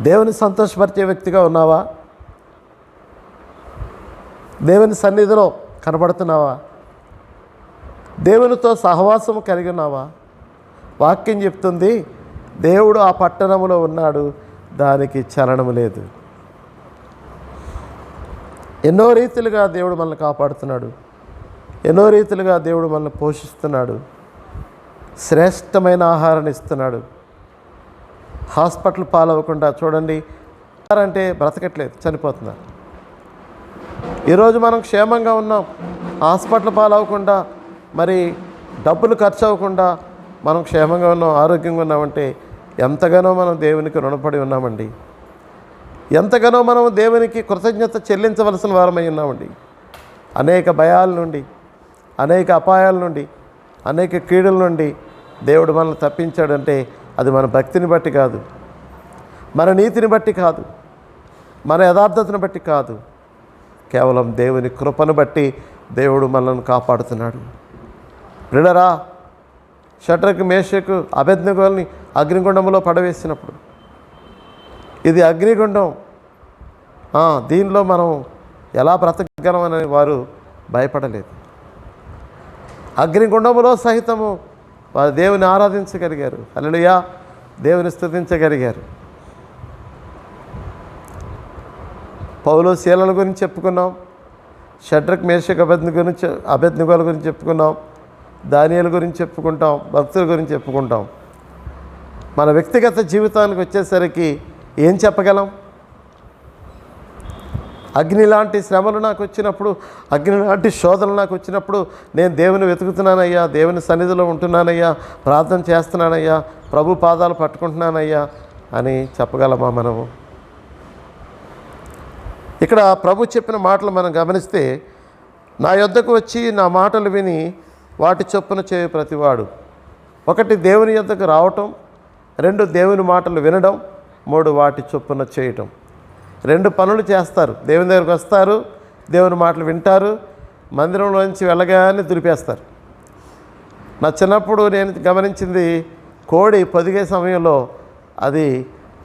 దేవుని సంతోషపరిచే వ్యక్తిగా ఉన్నావా? దేవుని సన్నిధిలో కనబడుతున్నావా? దేవునితో సహవాసం కలిగి ఉన్నావా? వాక్యం చెప్తుంది, దేవుడు ఆ పట్టణంలో ఉన్నాడు, దానికి చలనము లేదు. ఎన్నో రీతిలుగా దేవుడు మనల్ని కాపాడుతున్నాడు, ఎన్నో రీతిలుగా దేవుడు మనల్ని పోషిస్తున్నాడు, శ్రేష్టమైన ఆహారాన్ని ఇస్తున్నాడు. హాస్పిటల్ పాలవ్వకుండా చూడండి, అంటే బ్రతకట్లేదు, చనిపోతున్నారు. ఈరోజు మనం క్షేమంగా ఉన్నాం, హాస్పిటల్ పాలవ్వకుండా మరి డబ్బులు ఖర్చు అవ్వకుండా మనం క్షేమంగా ఉన్నాం, ఆరోగ్యంగా ఉన్నామంటే ఎంతగానో మనం దేవునికి రుణపడి ఉన్నామండి. ఎంతగానో మనం దేవునికి కృతజ్ఞత చెల్లించవలసిన వారమై ఉన్నామండి. అనేక భయాల నుండి, అనేక అపాయాల నుండి, అనేక కీడుల నుండి దేవుడు మనల్ని తప్పించాడంటే అది మన భక్తిని బట్టి కాదు, మన నీతిని బట్టి కాదు, మన యథార్థతను బట్టి కాదు, కేవలం దేవుని కృపను బట్టి దేవుడు మనల్ని కాపాడుతున్నాడు. ప్రియులారా, షడ్రకు మేషకు అబేద్నెగోల్ని అగ్నిగుండంలో పడవేసినప్పుడు, ఇది అగ్నిగుండం, దీనిలో మనం ఎలా బ్రతకగలమని వారు భయపడలేదు. అగ్నిగుండములో సహితము వారు దేవుని ఆరాధించగలిగారు. హల్లెలూయా, దేవుని స్తుతించగలిగారు. పౌలు శీలల గురించి చెప్పుకున్నాం, షడ్రకు మేషకు అబేద్నెగోల గురించి చెప్పుకున్నాం, దానియేలు గురించి చెప్పుకుంటాం, భక్తుల గురించి చెప్పుకుంటాం. మన వ్యక్తిగత జీవితానికి వచ్చేసరికి ఏం చెప్పగలం? అగ్ని లాంటి శ్రమలు నాకు వచ్చినప్పుడు, అగ్ని లాంటి శోధనలు నాకు వచ్చినప్పుడు నేను దేవుని వెతుకుతున్నానయ్యా, దేవుని సన్నిధిలో ఉంటున్నానయ్యా, ప్రార్థన చేస్తున్నానయ్యా, ప్రభు పాదాలు పట్టుకుంటున్నానయ్యా అని చెప్పగలమా మనము? ఇక్కడ ప్రభు చెప్పిన మాటలు మనం గమనిస్తే, నా యొద్దకు వచ్చి నా మాటలు విని వాటి చొప్పున చేయు ప్రతివాడు. 1 దేవుని యొద్దకు రావటం, 2 దేవుని మాటలు వినడం, 3 వాటి చొప్పున చేయటం. 2 పనులు చేస్తారు. దేవుని దగ్గరకు వస్తారు, దేవుని మాటలు వింటారు, మందిరంలోంచి వెళ్ళగానే దులిపేస్తారు. నా చిన్నప్పుడు నేను గమనించింది, కోడి పొదిగే సమయంలో అది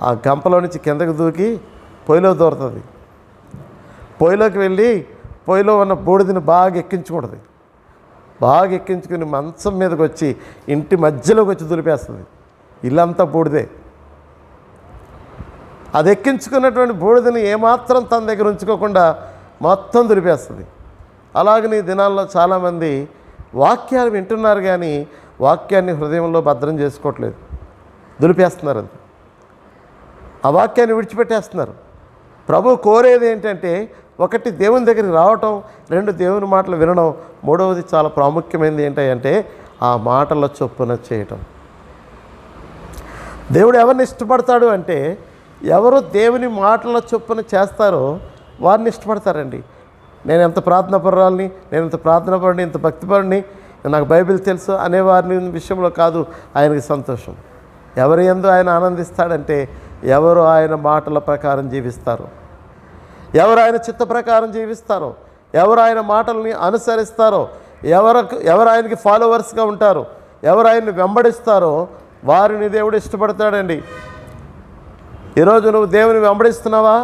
ఆ గంపలో నుంచి కిందకు దూకి పొయ్యిలో దూరుతుంది. పొయ్యిలోకి వెళ్ళి పొయ్యిలో ఉన్న బూడిదని బాగా ఎక్కించుకుంటుంది. బాగా ఎక్కించుకుని మంచం మీదకి వచ్చి ఇంటి మధ్యలోకి వచ్చి దులిపేస్తుంది. ఇల్లంతా బూడిదే. అది ఎక్కించుకున్నటువంటి బూడిదని ఏమాత్రం తన దగ్గర ఉంచుకోకుండా మొత్తం దులిపేస్తుంది. అలాగే ఈ దినాల్లో చాలామంది వాక్యాలు వింటున్నారు కానీ వాక్యాన్ని హృదయంలో భద్రం చేసుకోవట్లేదు, దులిపేస్తున్నారు. అది ఆ వాక్యాన్ని విడిచిపెట్టేస్తున్నారు. ప్రభు కోరేది ఏంటంటే, 1 దేవుని దగ్గరికి రావటం, 2 దేవుని మాటలు వినడం, 3వది చాలా ప్రాముఖ్యమైనది ఏంటంటే ఆ మాటల చొప్పున చేయటం. దేవుడు ఎవరిని ఇష్టపడతాడు అంటే, ఎవరు దేవుని మాటల చొప్పున చేస్తారో వారిని ఇష్టపడతారండి. నేను ఎంత ప్రార్థనాపరురాలని, నేను ఇంత ప్రార్థనాపరుని, ఇంత భక్తిపరుని, నాకు బైబిల్ తెలుసు అనే వారిని విషయంలో కాదు ఆయనకి సంతోషం. ఎవరి యందు ఆయన ఆనందిస్తాడంటే, ఎవరు ఆయన మాటల ప్రకారం జీవిస్తారో, ఎవరు ఆయన చిత్త ప్రకారం జీవిస్తారో, ఎవరు ఆయన మాటల్ని అనుసరిస్తారో, ఎవరు ఆయనకి ఫాలోవర్స్గా ఉంటారో, ఎవరు ఆయన్ని వెంబడిస్తారో వారిని దేవుడు ఇష్టపడతాడండి. ఈరోజు నువ్వు దేవుని వెంబడిస్తున్నావా?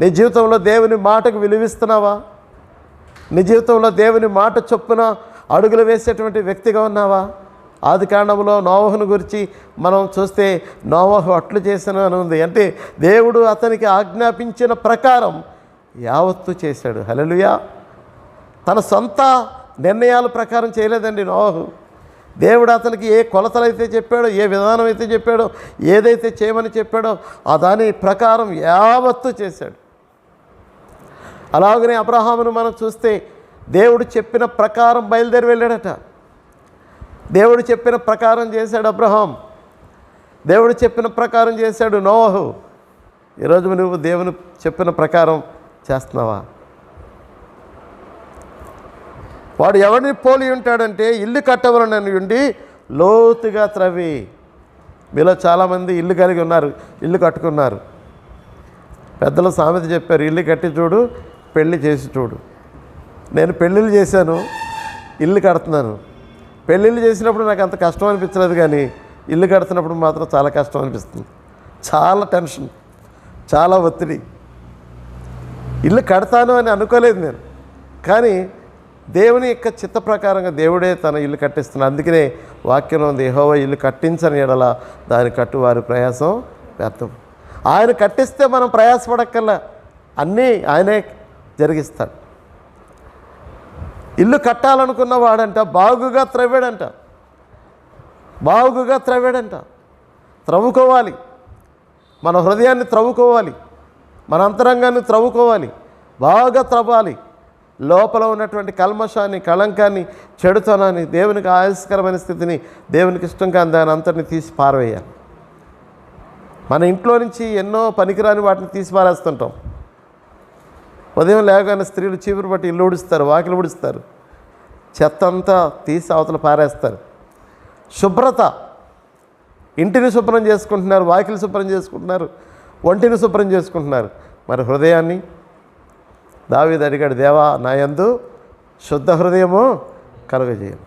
నీ జీవితంలో దేవుని మాటకు విలువిస్తున్నావా? నీ జీవితంలో దేవుని మాట చొప్పున అడుగులు వేసేటువంటి వ్యక్తిగా ఉన్నావా? ఆదికాండంలో నోవహును గురించి మనం చూస్తే నోవహు అట్లు చేసిన అని ఉంది. అంటే దేవుడు అతనికి ఆజ్ఞాపించిన ప్రకారం యావత్తు చేశాడు. హల్లెలూయా. తన సొంత నిర్ణయాల ప్రకారం చేయలేదండి నోవహు. దేవుడు అతనికి ఏ కొలతలైతే చెప్పాడో, ఏ విధానం అయితే చెప్పాడో, ఏదైతే చేయమని చెప్పాడో ఆ దాని ప్రకారం యావత్తు చేశాడు. అలాగనే అబ్రహామును మనం చూస్తే దేవుడు చెప్పిన ప్రకారం బయలుదేరి వెళ్ళాడట. దేవుడు చెప్పిన ప్రకారం చేశాడు అబ్రహాం. దేవుడు చెప్పిన ప్రకారం చేశాడు నోవహు. ఈరోజు నువ్వు దేవుని చెప్పిన ప్రకారం చేస్తున్నావా? వాడు ఎవరిని పోలి ఉంటాడంటే ఇల్లు కట్టవలనని ఉండి లోతుగా త్రవ్వి. మీలో చాలామంది ఇల్లు కలిగి ఉన్నారు, ఇల్లు కట్టుకున్నారు. పెద్దలు సామెత చెప్పారు, ఇల్లు కట్టి చూడు, పెళ్ళి చేసి చూడు. నేను పెళ్ళిళ్ళు చేశాను, ఇల్లు కడుతున్నాను. పెళ్ళిళ్ళు చేసినప్పుడు నాకు అంత కష్టం అనిపించలేదు, కానీ ఇల్లు కడుతున్నప్పుడు మాత్రం చాలా కష్టం అనిపిస్తుంది. చాలా టెన్షన్, చాలా ఒత్తిడి. ఇల్లు కడతాను అని అనుకోలేదు నేను, కానీ దేవుని యొక్క చిత్త ప్రకారంగా దేవుడే తన ఇల్లు కట్టిస్తున్నాడు. అందుకనే వాక్యం ఉంది, యెహోవా ఇల్లు కట్టించని ఎడల దాని కట్టు వారి ప్రయాసం వ్యర్థం. ఆయన కట్టిస్తే మనం ప్రయాసపడక్కల్లా, అన్నీ ఆయనే జరిగిస్తాడు. ఇల్లు కట్టాలనుకున్న వాడంట బాగుగా త్రవ్వాడంట. త్రవ్వుకోవాలి. మన హృదయాన్ని త్రవ్వుకోవాలి, మన అంతరంగాన్ని త్రవ్వుకోవాలి, బాగా త్రవ్వాలి. లోపల ఉన్నటువంటి కల్మషాన్ని, కళంకాన్ని, చెడుతనాన్ని, దేవునికి ఆయాస్కరమైన స్థితిని, దేవునికి ఇష్టం కాని దాని అంతటిని తీసి పారవేయాలి. మన ఇంట్లో నుంచి ఎన్నో పనికిరాని వాటిని తీసి పారేస్తుంటాం. ఉదయం లేవగానే స్త్రీలు చీపురు పట్టి ఇల్లు ఊడుస్తారు, వాకిలు ఊడుస్తారు, చెత్త అంతా తీసి అవతల పారేస్తారు. శుభ్రత, ఇంటిని శుభ్రం చేసుకుంటున్నారు, వాకిలు శుభ్రం చేసుకుంటున్నారు, ఒంటిని శుభ్రం చేసుకుంటున్నారు. మరి హృదయాన్ని దావీదు అడిగాడు, దేవా నా యందు శుద్ధ హృదయము కలుగజేయను.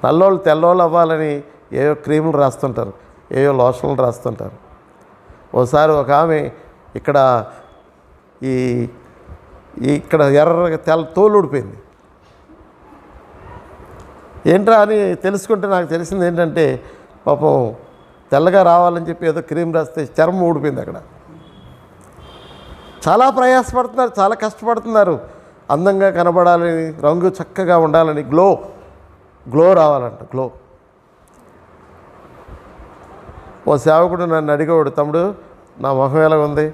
నల్లోళ్ళు తెల్లోళ్ళు అవ్వాలని ఏవో క్రీములు రాస్తుంటారు, ఏవో లోషన్లు రాస్తుంటారు. ఓసారి ఒక ఆమె ఇక్కడ ఎర్రగా తోలు ఊడిపోయింది. ఏంట్రా అని తెలుసుకుంటే నాకు తెలిసింది ఏంటంటే, పాపం తెల్లగా రావాలని చెప్పి ఏదో క్రీమ్ రాస్తే చర్మం ఊడిపోయింది. అక్కడ చాలా ప్రయాసపడుతున్నారు, చాలా కష్టపడుతున్నారు. అందంగా కనబడాలని, రంగు చక్కగా ఉండాలని, గ్లో రావాలంట, గ్లో. ఓ సేవకుడు నన్ను అడిగేవాడు, తమ్ముడు నా మొహం ఎలా ఉంది,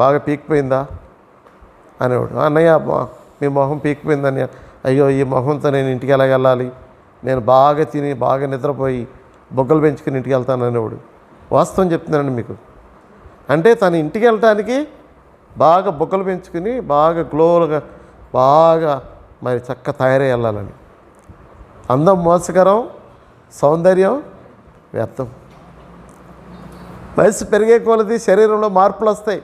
బాగా పీకిపోయిందా అనేవాడు. అన్నయ్య మీ మొహం పీకిపోయిందని. అయ్యో ఈ మొహంతో నేను ఇంటికి ఎలా వెళ్ళాలి, నేను బాగా తిని బాగా నిద్రపోయి బొగ్గలు పెంచుకుని ఇంటికి వెళ్తాను అనేవాడు. వాస్తవం చెప్తున్నానండి మీకు. అంటే తను ఇంటికి వెళ్ళటానికి బాగా బొగ్గలు పెంచుకుని బాగా గ్లోగా బాగా మరి చక్క తయారై వెళ్ళాలని. అందం మోసకరం, సౌందర్యం వ్యర్థం. వయసు పెరిగే కొలది శరీరంలో మార్పులు వస్తాయి.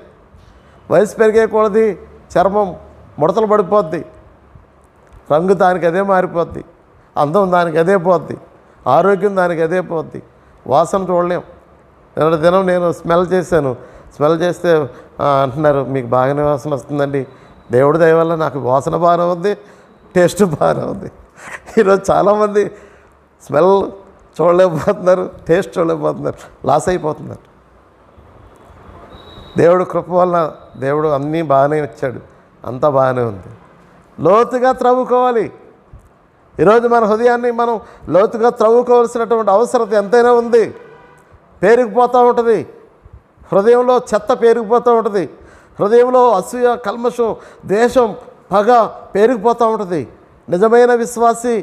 వయసు పెరిగే కొలది చర్మం ముడతలు పడిపోద్ది, రంగు దానికి అదే మారిపోద్ది, అందం దానికి అదే పోద్ది, ఆరోగ్యం దానికి అదే పోద్ది. వాసన చూడలేం. నిన్నటి దినం నేను స్మెల్ చేశాను. స్మెల్ చేస్తే అంటున్నారు, మీకు బాగానే వాసన వస్తుందండి. దేవుడి దయ వల్ల నాకు వాసన బాగానే ఉంది, టేస్ట్ బాగానే ఉంది. ఈరోజు చాలామంది స్మెల్ చూడలేకపోతున్నారు, టేస్ట్ చూడలేకపోతున్నారు, లాస్ అయిపోతున్నారు. దేవుడు కృప వల్ల దేవుడు అన్నీ బాగానే ఇచ్చాడు, అంతా బాగానే ఉంది. లోతుగా త్రవ్వుకోవాలి. ఈరోజు మన హృదయాన్ని మనం లోతుగా త్రవ్వుకోవాల్సినటువంటి అవసరత ఎంతైనా ఉంది. పేరుకుపోతూ ఉంటుంది హృదయంలో, చెత్త పేరుకుపోతూ ఉంటుంది హృదయంలో. అసూయ, కల్మషం, ద్వేషం, పగ పేరుకుపోతూ ఉంటుంది. నిజమైన విశ్వాసి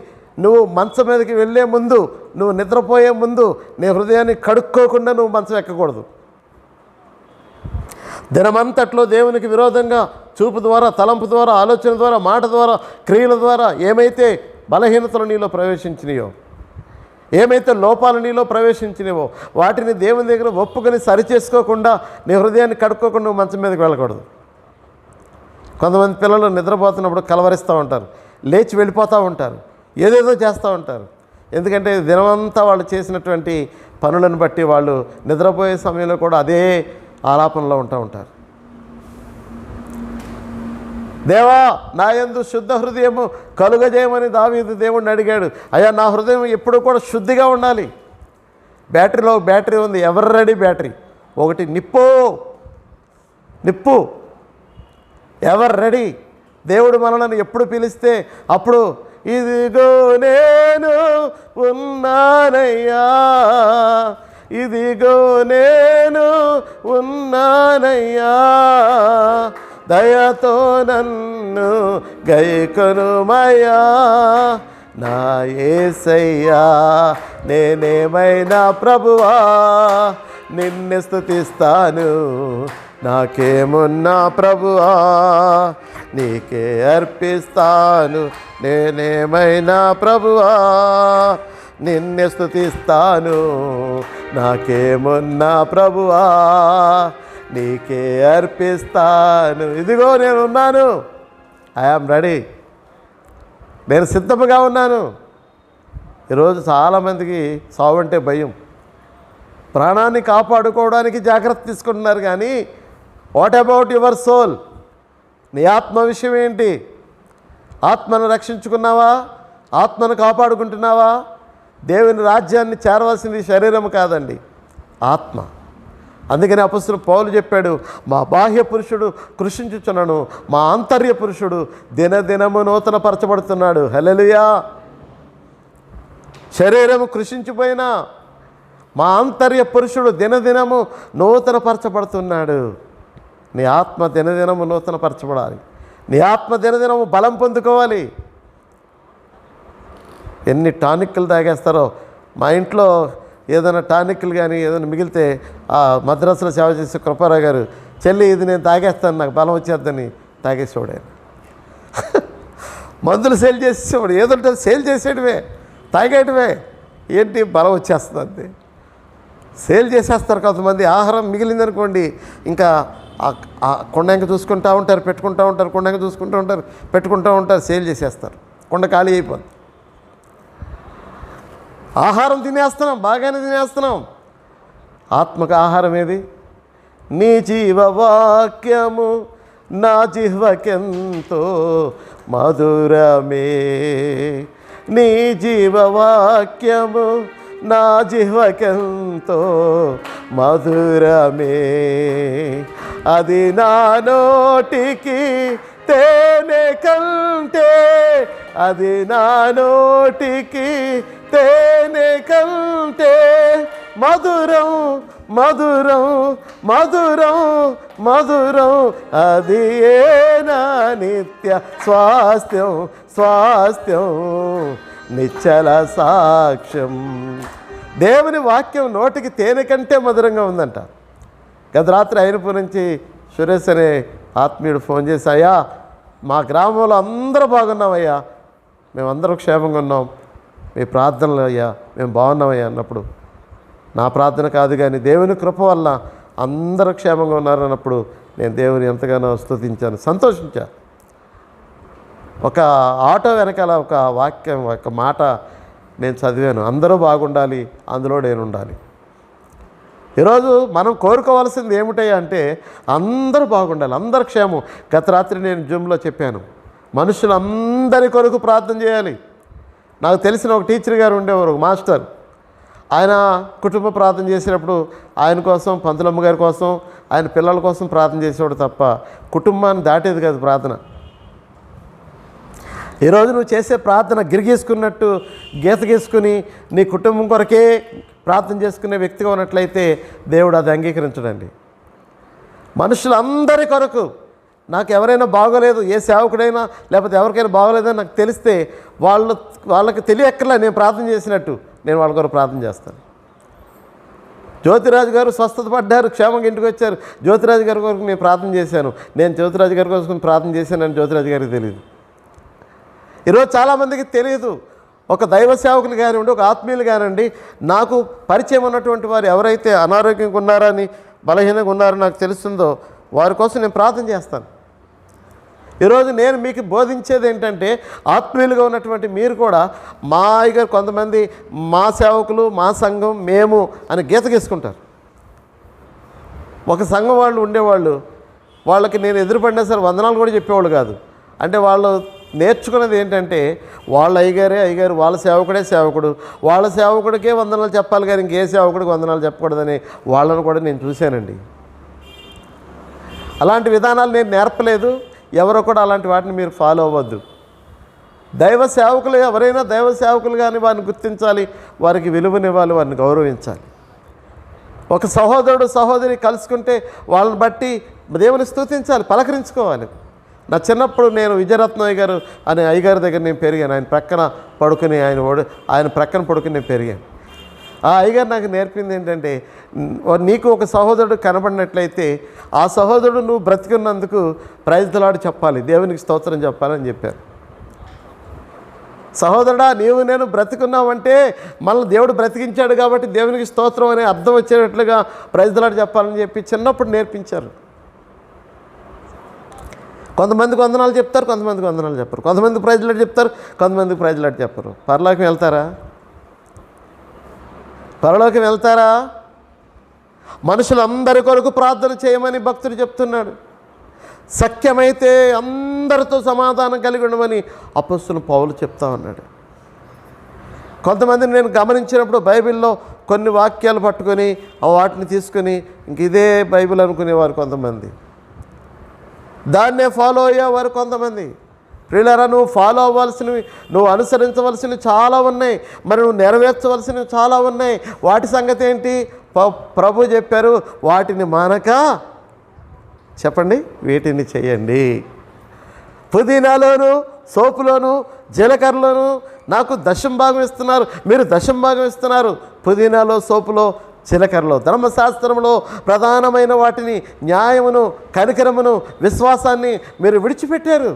నువ్వు మంచం మీదకి వెళ్ళే ముందు, నువ్వు నిద్రపోయే ముందు నీ హృదయాన్ని కడుక్కోకుండా నువ్వు మంచం ఎక్కకూడదు. దినమంతట్లో దేవునికి విరోధంగా చూపు ద్వారా, తలంపు ద్వారా, ఆలోచన ద్వారా, మాట ద్వారా, క్రియల ద్వారా ఏమైతే బలహీనతలు నీలో ప్రవేశించినాయో, ఏమైతే లోపాలు నీలో ప్రవేశించినావో వాటిని దేవుని దగ్గర ఒప్పుకొని సరిచేసుకోకుండా నీ హృదయాన్ని కడుక్కోకుండా నువ్వు మంచం మీదకి వెళ్ళకూడదు. కొంతమంది పిల్లలు నిద్రపోతున్నప్పుడు కలవరిస్తూ ఉంటారు, లేచి వెళ్ళిపోతూ ఉంటారు, ఏదేదో చేస్తూ ఉంటారు. ఎందుకంటే దినమంతా వాళ్ళు చేసినటువంటి పనులను బట్టి వాళ్ళు నిద్రపోయే సమయంలో కూడా అదే ఆలాపనలో ఉంటూ ఉంటారు. దేవా నా యందు శుద్ధ హృదయము కలుగజేయమని దావీదు దేవుడిని అడిగాడు. అయ్యా నా హృదయం ఎప్పుడు కూడా శుద్ధిగా ఉండాలి. బ్యాటరీలో బ్యాటరీ ఉంది, ఎవర్ రెడీ బ్యాటరీ. ఒకటి నిప్పు ఎవర్ రెడీ. దేవుడు మనల్ని ఎప్పుడు పిలిస్తే అప్పుడు ఇదిగో నేను ఉన్నానయ్యా, ఇదిగో నేను ఉన్నానయ్యా, దయతో నన్ను గైకొనుమయ్యా నా యేసయ్యా. నేనేమైనా ప్రభువా నిన్ను స్తుతిస్తాను, నాకేమున్నా ప్రభువా నీకే అర్పిస్తాను. నేనేమైనా ప్రభువా నిన్ను స్తుతిస్తాను, నాకేమున్నా ప్రభువా నీకే అర్పిస్తాను. ఇదిగో నేను ఉన్నాను, ఐఆమ్ రెడీ, నేను సిద్ధముగా ఉన్నాను. ఈరోజు చాలామందికి సావు అంటే భయం, ప్రాణాన్ని కాపాడుకోవడానికి జాగ్రత్త తీసుకుంటున్నారు. కానీ వాట్ అబౌట్ యువర్ సోల్? నీ ఆత్మ విషయం ఏంటి? ఆత్మను రక్షించుకున్నావా? ఆత్మను కాపాడుకుంటున్నావా? దేవుని రాజ్యాన్ని చేరవలసింది శరీరం కాదండి, ఆత్మ. అందుకని అపొస్తలుడు పౌలు చెప్పాడు, మా బాహ్య పురుషుడు కృషించుచున్నను, మా ఆంతర్య పురుషుడు దినదినము నూతన పరచబడుతున్నాడు. హల్లెలూయా. శరీరము కృషించిపోయినా మా ఆంతర్య పురుషుడు దినదినము నూతన పరచబడుతున్నాడు. నీ ఆత్మ దినదినము నూతన పరచబడాలి. నీ ఆత్మ దినదినము బలం పొందుకోవాలి. ఎన్ని టానిక్లు తాగేస్తారో. మా ఇంట్లో ఏదైనా టానిక్లు కానీ ఏదైనా మిగిలితే ఆ మద్రాసులో సేవ చేసే కృపారావు గారు, చెల్లి ఇది నేను తాగేస్తాను నాకు బలం వచ్చేద్దని తాగేసేవాడు ఆయన. మందులు సేల్ చేసేవాడు, ఏదంటే సేల్ చేసేయడమే, తాగేయడమే. ఏంటి బలం వచ్చేస్తుంది అంతే. సేల్ చేసేస్తారు కొంతమంది. ఆహారం మిగిలిందనుకోండి ఇంకా కొండంక చూసుకుంటూ ఉంటారు, పెట్టుకుంటూ ఉంటారు, కొండంక చూసుకుంటూ ఉంటారు, పెట్టుకుంటూ ఉంటారు, సేల్ చేసేస్తారు, కొండ ఖాళీ అయిపోతుంది. ఆహారం తినేస్తున్నాం, బాగానే తినేస్తున్నాం. ఆత్మకు ఆహారం ఏది? నీ జీవవాక్యము నా జిహ్వకెంతో మధురమే, నీ జీవవాక్యము నా జిహ్వకెంతో మధురమే, అది నా నోటికి తేనె కంటే, అది నా నోటికి తేనె కంటే మధురం మధురం మధురం మధురం, అది ఏ నా నిత్య స్వాస్థ్యం స్వాస్థ్యం నిశ్చల సాక్ష్యం. దేవుని వాక్యం నోటికి తేనె కంటే మధురంగా ఉందంట. గత రాత్రి అయినప్పటి నుంచి సురేష్ అనే ఆత్మీయుడు ఫోన్ చేసి, అయ్యా మా గ్రామంలో అందరూ బాగున్నామయ్యా, మేమందరూ క్షేమంగా ఉన్నాం, మీ ప్రార్థనలు అయ్యా మేము బాగున్నామయ్యా అన్నప్పుడు, నా ప్రార్థన కాదు కానీ దేవుని కృప వల్ల అందరూ క్షేమంగా ఉన్నారు అన్నప్పుడు నేను దేవుని ఎంతగానో స్తుతించాను, సంతోషించాను. ఒక ఆటో వెనకాల ఒక వాక్యం, ఒక మాట నేను చదివాను, అందరూ బాగుండాలి, అందులో నేను ఉండాలి. ఈరోజు మనం కోరుకోవాల్సింది ఏమిటయ్యా అంటే అందరూ బాగుండాలి, అందరు క్షేమం. గత రాత్రి నేను జూమ్లో చెప్పాను, మనుషులందరి కొరకు ప్రార్థన చేయాలి. నాకు తెలిసిన ఒక టీచర్ గారు ఉండేవారు, ఒక మాస్టర్. ఆయన కుటుంబ ప్రార్థన చేసినప్పుడు ఆయన కోసం, పంతులమ్మ గారి కోసం, ఆయన పిల్లల కోసం ప్రార్థన చేసేవాడు తప్ప కుటుంబాన్ని దాటేది కాదు ప్రార్థన. ఈరోజు నువ్వు చేసే ప్రార్థన గిరిగీసుకున్నట్టు గీత గీసుకుని నీ కుటుంబం కొరకే ప్రార్థన చేసుకునే వ్యక్తిగా ఉన్నట్లయితే దేవుడు అది అంగీకరించడండి. మనుషులందరి కొరకు, నాకు ఎవరైనా బాగోలేదు, ఏ సేవకుడైనా లేకపోతే ఎవరికైనా బాగోలేదని నాకు తెలిస్తే వాళ్ళకి తెలియక్కర్లే నేను ప్రార్థన చేసినట్టు నేను వాళ్ళ కొరకు ప్రార్థన చేస్తాను. జ్యోతిరాజు గారు స్వస్థత పడ్డారు, క్షేమంగా ఇంటికి వచ్చారు, జ్యోతిరాజు గారి కొరకు నేను ప్రార్థన చేశాను. నేను జ్యోతిరాజు గారి కోసం ప్రార్థన చేశానని జ్యోతిరాజు గారికి తెలియదు. ఈరోజు చాలామందికి తెలియదు. ఒక దైవ సేవకులు కానివ్వండి, ఒక ఆత్మీయులు కానివ్వండి, నాకు పరిచయం ఉన్నటువంటి వారు ఎవరైతే అనారోగ్యంగా ఉన్నారని, బలహీనంగా ఉన్నారని నాకు తెలుస్తుందో వారి కోసం నేను ప్రార్థన చేస్తాను. ఈరోజు నేను మీకు బోధించేది ఏంటంటే, ఆత్మీయులుగా ఉన్నటువంటి మీరు కూడా మా అయ్యగారు కొంతమంది మా సేవకులు, మా సంఘం, మేము అని గీత గీసుకుంటారు. ఒక సంఘం వాళ్ళు ఉండేవాళ్ళు, వాళ్ళకి నేను ఎదురుపడినా సరే వందనాలు కూడా చెప్పేవాళ్ళు కాదు. అంటే వాళ్ళు నేర్చుకున్నది ఏంటంటే, వాళ్ళ అయ్యగారు, వాళ్ళ సేవకుడే సేవకుడు, వాళ్ళ సేవకుడికే వందనాలు చెప్పాలి కానీ ఇంకే సేవకుడికి వందనాలు చెప్పకూడదని వాళ్ళను కూడా నేను చూశానండి. అలాంటి విధానాలు నేను నేర్పలేదు. ఎవరో కూడా అలాంటి వాటిని మీరు ఫాలో అవ్వద్దు. దైవ సేవకులు ఎవరైనా దైవ సేవకులు కానీ వారిని గుర్తించాలి, వారికి విలువనివ్వాలి, వారిని గౌరవించాలి. ఒక సహోదరుడు సహోదరి కలుసుకుంటే వాళ్ళని బట్టి దేవుని స్తుతించాలి, పలకరించుకోవాలి. నా చిన్నప్పుడు నేను విజయరత్నయ్య గారు అనే అయ్యగారి దగ్గర నేను పెరిగాను. ఆయన ప్రక్కన పడుకుని ఆయన ప్రక్కన పడుకుని నేను పెరిగాను. ఆ అయ్యగారు నాకు నేర్పింది ఏంటంటే, నీకు ఒక సహోదరుడు కనబడినట్లయితే ఆ సహోదరుడు నువ్వు బ్రతికున్నందుకు ప్రైజ్ ది లార్డ్ చెప్పాలి, దేవునికి స్తోత్రం చెప్పాలని చెప్పారు. సహోదరుడా, నీవు నేను బ్రతికున్నావంటే మనల్ని దేవుడు బ్రతికించాడు కాబట్టి దేవునికి స్తోత్రం అనే అర్థం వచ్చేటట్లుగా ప్రైజ్ ది లార్డ్ చెప్పాలని చెప్పి చిన్నప్పుడు నేర్పించారు. కొంతమందికి వందనాలు చెప్తారు, కొంతమందికి వందనాలు చెప్పరు. కొంతమంది ప్రైజ్ ది లార్డ్ చెప్తారు, కొంతమందికి ప్రైజ్ ది లార్డ్ చెప్పరు. పరలోకం వెళ్తారా? పరలోకం వెళ్తారా? మనుషులందరి కొరకు ప్రార్థన చేయమని భక్తుడు చెప్తున్నాడు. సఖ్యమైతే అందరితో సమాధానం కలిగి ఉండమని అపొస్తలుడు పౌలు చెప్తా ఉన్నాడు. కొంతమందిని నేను గమనించినప్పుడు బైబిల్లో కొన్ని వాక్యాలు పట్టుకొని వాటిని తీసుకొని ఇంక ఇదే బైబిల్ అనుకునేవారు కొంతమంది, దాన్నే ఫాలో అయ్యేవారు కొంతమంది. ప్రియులారా, నువ్వు ఫాలో అవ్వాల్సినవి, నువ్వు అనుసరించవలసినవి చాలా ఉన్నాయి, మరి నువ్వు నెరవేర్చవలసినవి చాలా ఉన్నాయి. వాటి సంగతి ఏంటి? ప్రభు చెప్పారు, వాటిని మానక చెప్పండి, వీటిని చేయండి. పుదీనాలోను, సోపులోను, జీలకర్రలోను నాకు దశం భాగం ఇస్తున్నారు. మీరు దశం భాగం ఇస్తున్నారు పుదీనాలో, సోపులో, జీలకర్రలో. ధర్మశాస్త్రంలో ప్రధానమైన వాటిని, న్యాయమును, కనికరమును, విశ్వాసాన్ని మీరు విడిచిపెట్టారు.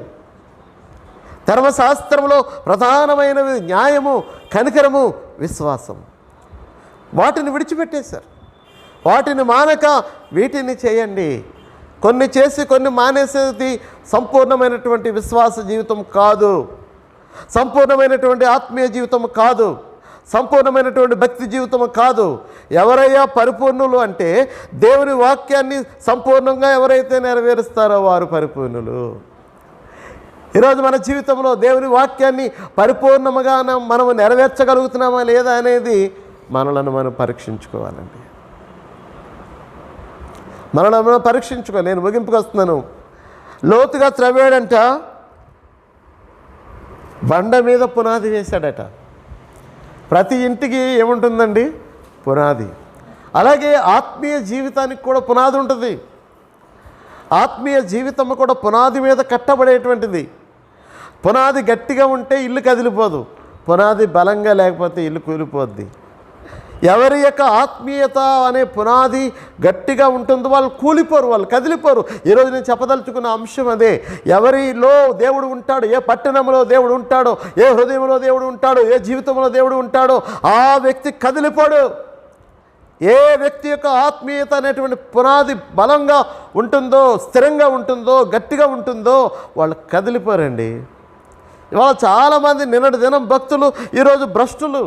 ధర్మశాస్త్రంలో ప్రధానమైనవి న్యాయము, కనికరము, విశ్వాసం. వాటిని విడిచిపెట్టేశారు. వాటిని మానక వీటిని చేయండి. కొన్ని చేసి కొన్ని మానేసేది సంపూర్ణమైనటువంటి విశ్వాస జీవితం కాదు, సంపూర్ణమైనటువంటి ఆత్మీయ జీవితం కాదు, సంపూర్ణమైనటువంటి భక్తి జీవితం కాదు. ఎవరయ్యా పరిపూర్ణులు అంటే, దేవుని వాక్యాన్ని సంపూర్ణంగా ఎవరైతే నెరవేరుస్తారో వారు పరిపూర్ణులు. ఈరోజు మన జీవితంలో దేవుని వాక్యాన్ని పరిపూర్ణముగా మనము నెరవేర్చగలుగుతున్నామా లేదా అనేది మనలను మనం పరీక్షించుకోవాలండి. మనల్ని మనం పరీక్షించుకోవాలి. నేను ముగింపుకు వస్తున్నాను. లోతుగా త్రవ్వాడంట, బండ మీద పునాది వేశాడట. ప్రతి ఇంటికి ఏముంటుందండి? పునాది. అలాగే ఆత్మీయ జీవితానికి కూడా పునాది ఉంటుంది. ఆత్మీయ జీవితం కూడా పునాది మీద కట్టబడేటువంటిది. పునాది గట్టిగా ఉంటే ఇల్లు కదిలిపోదు, పునాది బలంగా లేకపోతే ఇల్లు కూలిపోద్ది. ఎవరి యొక్క ఆత్మీయత అనే పునాది గట్టిగా ఉంటుందో వాళ్ళు కూలిపోరు, వాళ్ళు కదిలిపోరు. ఈరోజు నేను చెప్పదలుచుకున్న అంశం అదే. ఎవరిలో దేవుడు ఉంటాడో, ఏ పట్టణంలో దేవుడు ఉంటాడో, ఏ హృదయంలో దేవుడు ఉంటాడో, ఏ జీవితంలో దేవుడు ఉంటాడో ఆ వ్యక్తి కదిలిపోడు. ఏ వ్యక్తి యొక్క ఆత్మీయత అనేటువంటి పునాది బలంగా ఉంటుందో, స్థిరంగా ఉంటుందో, గట్టిగా ఉంటుందో వాళ్ళు కదిలిపోరండి. ఇవాళ చాలామంది నిన్నటి దినం భక్తులు, ఈరోజు భ్రష్టులు.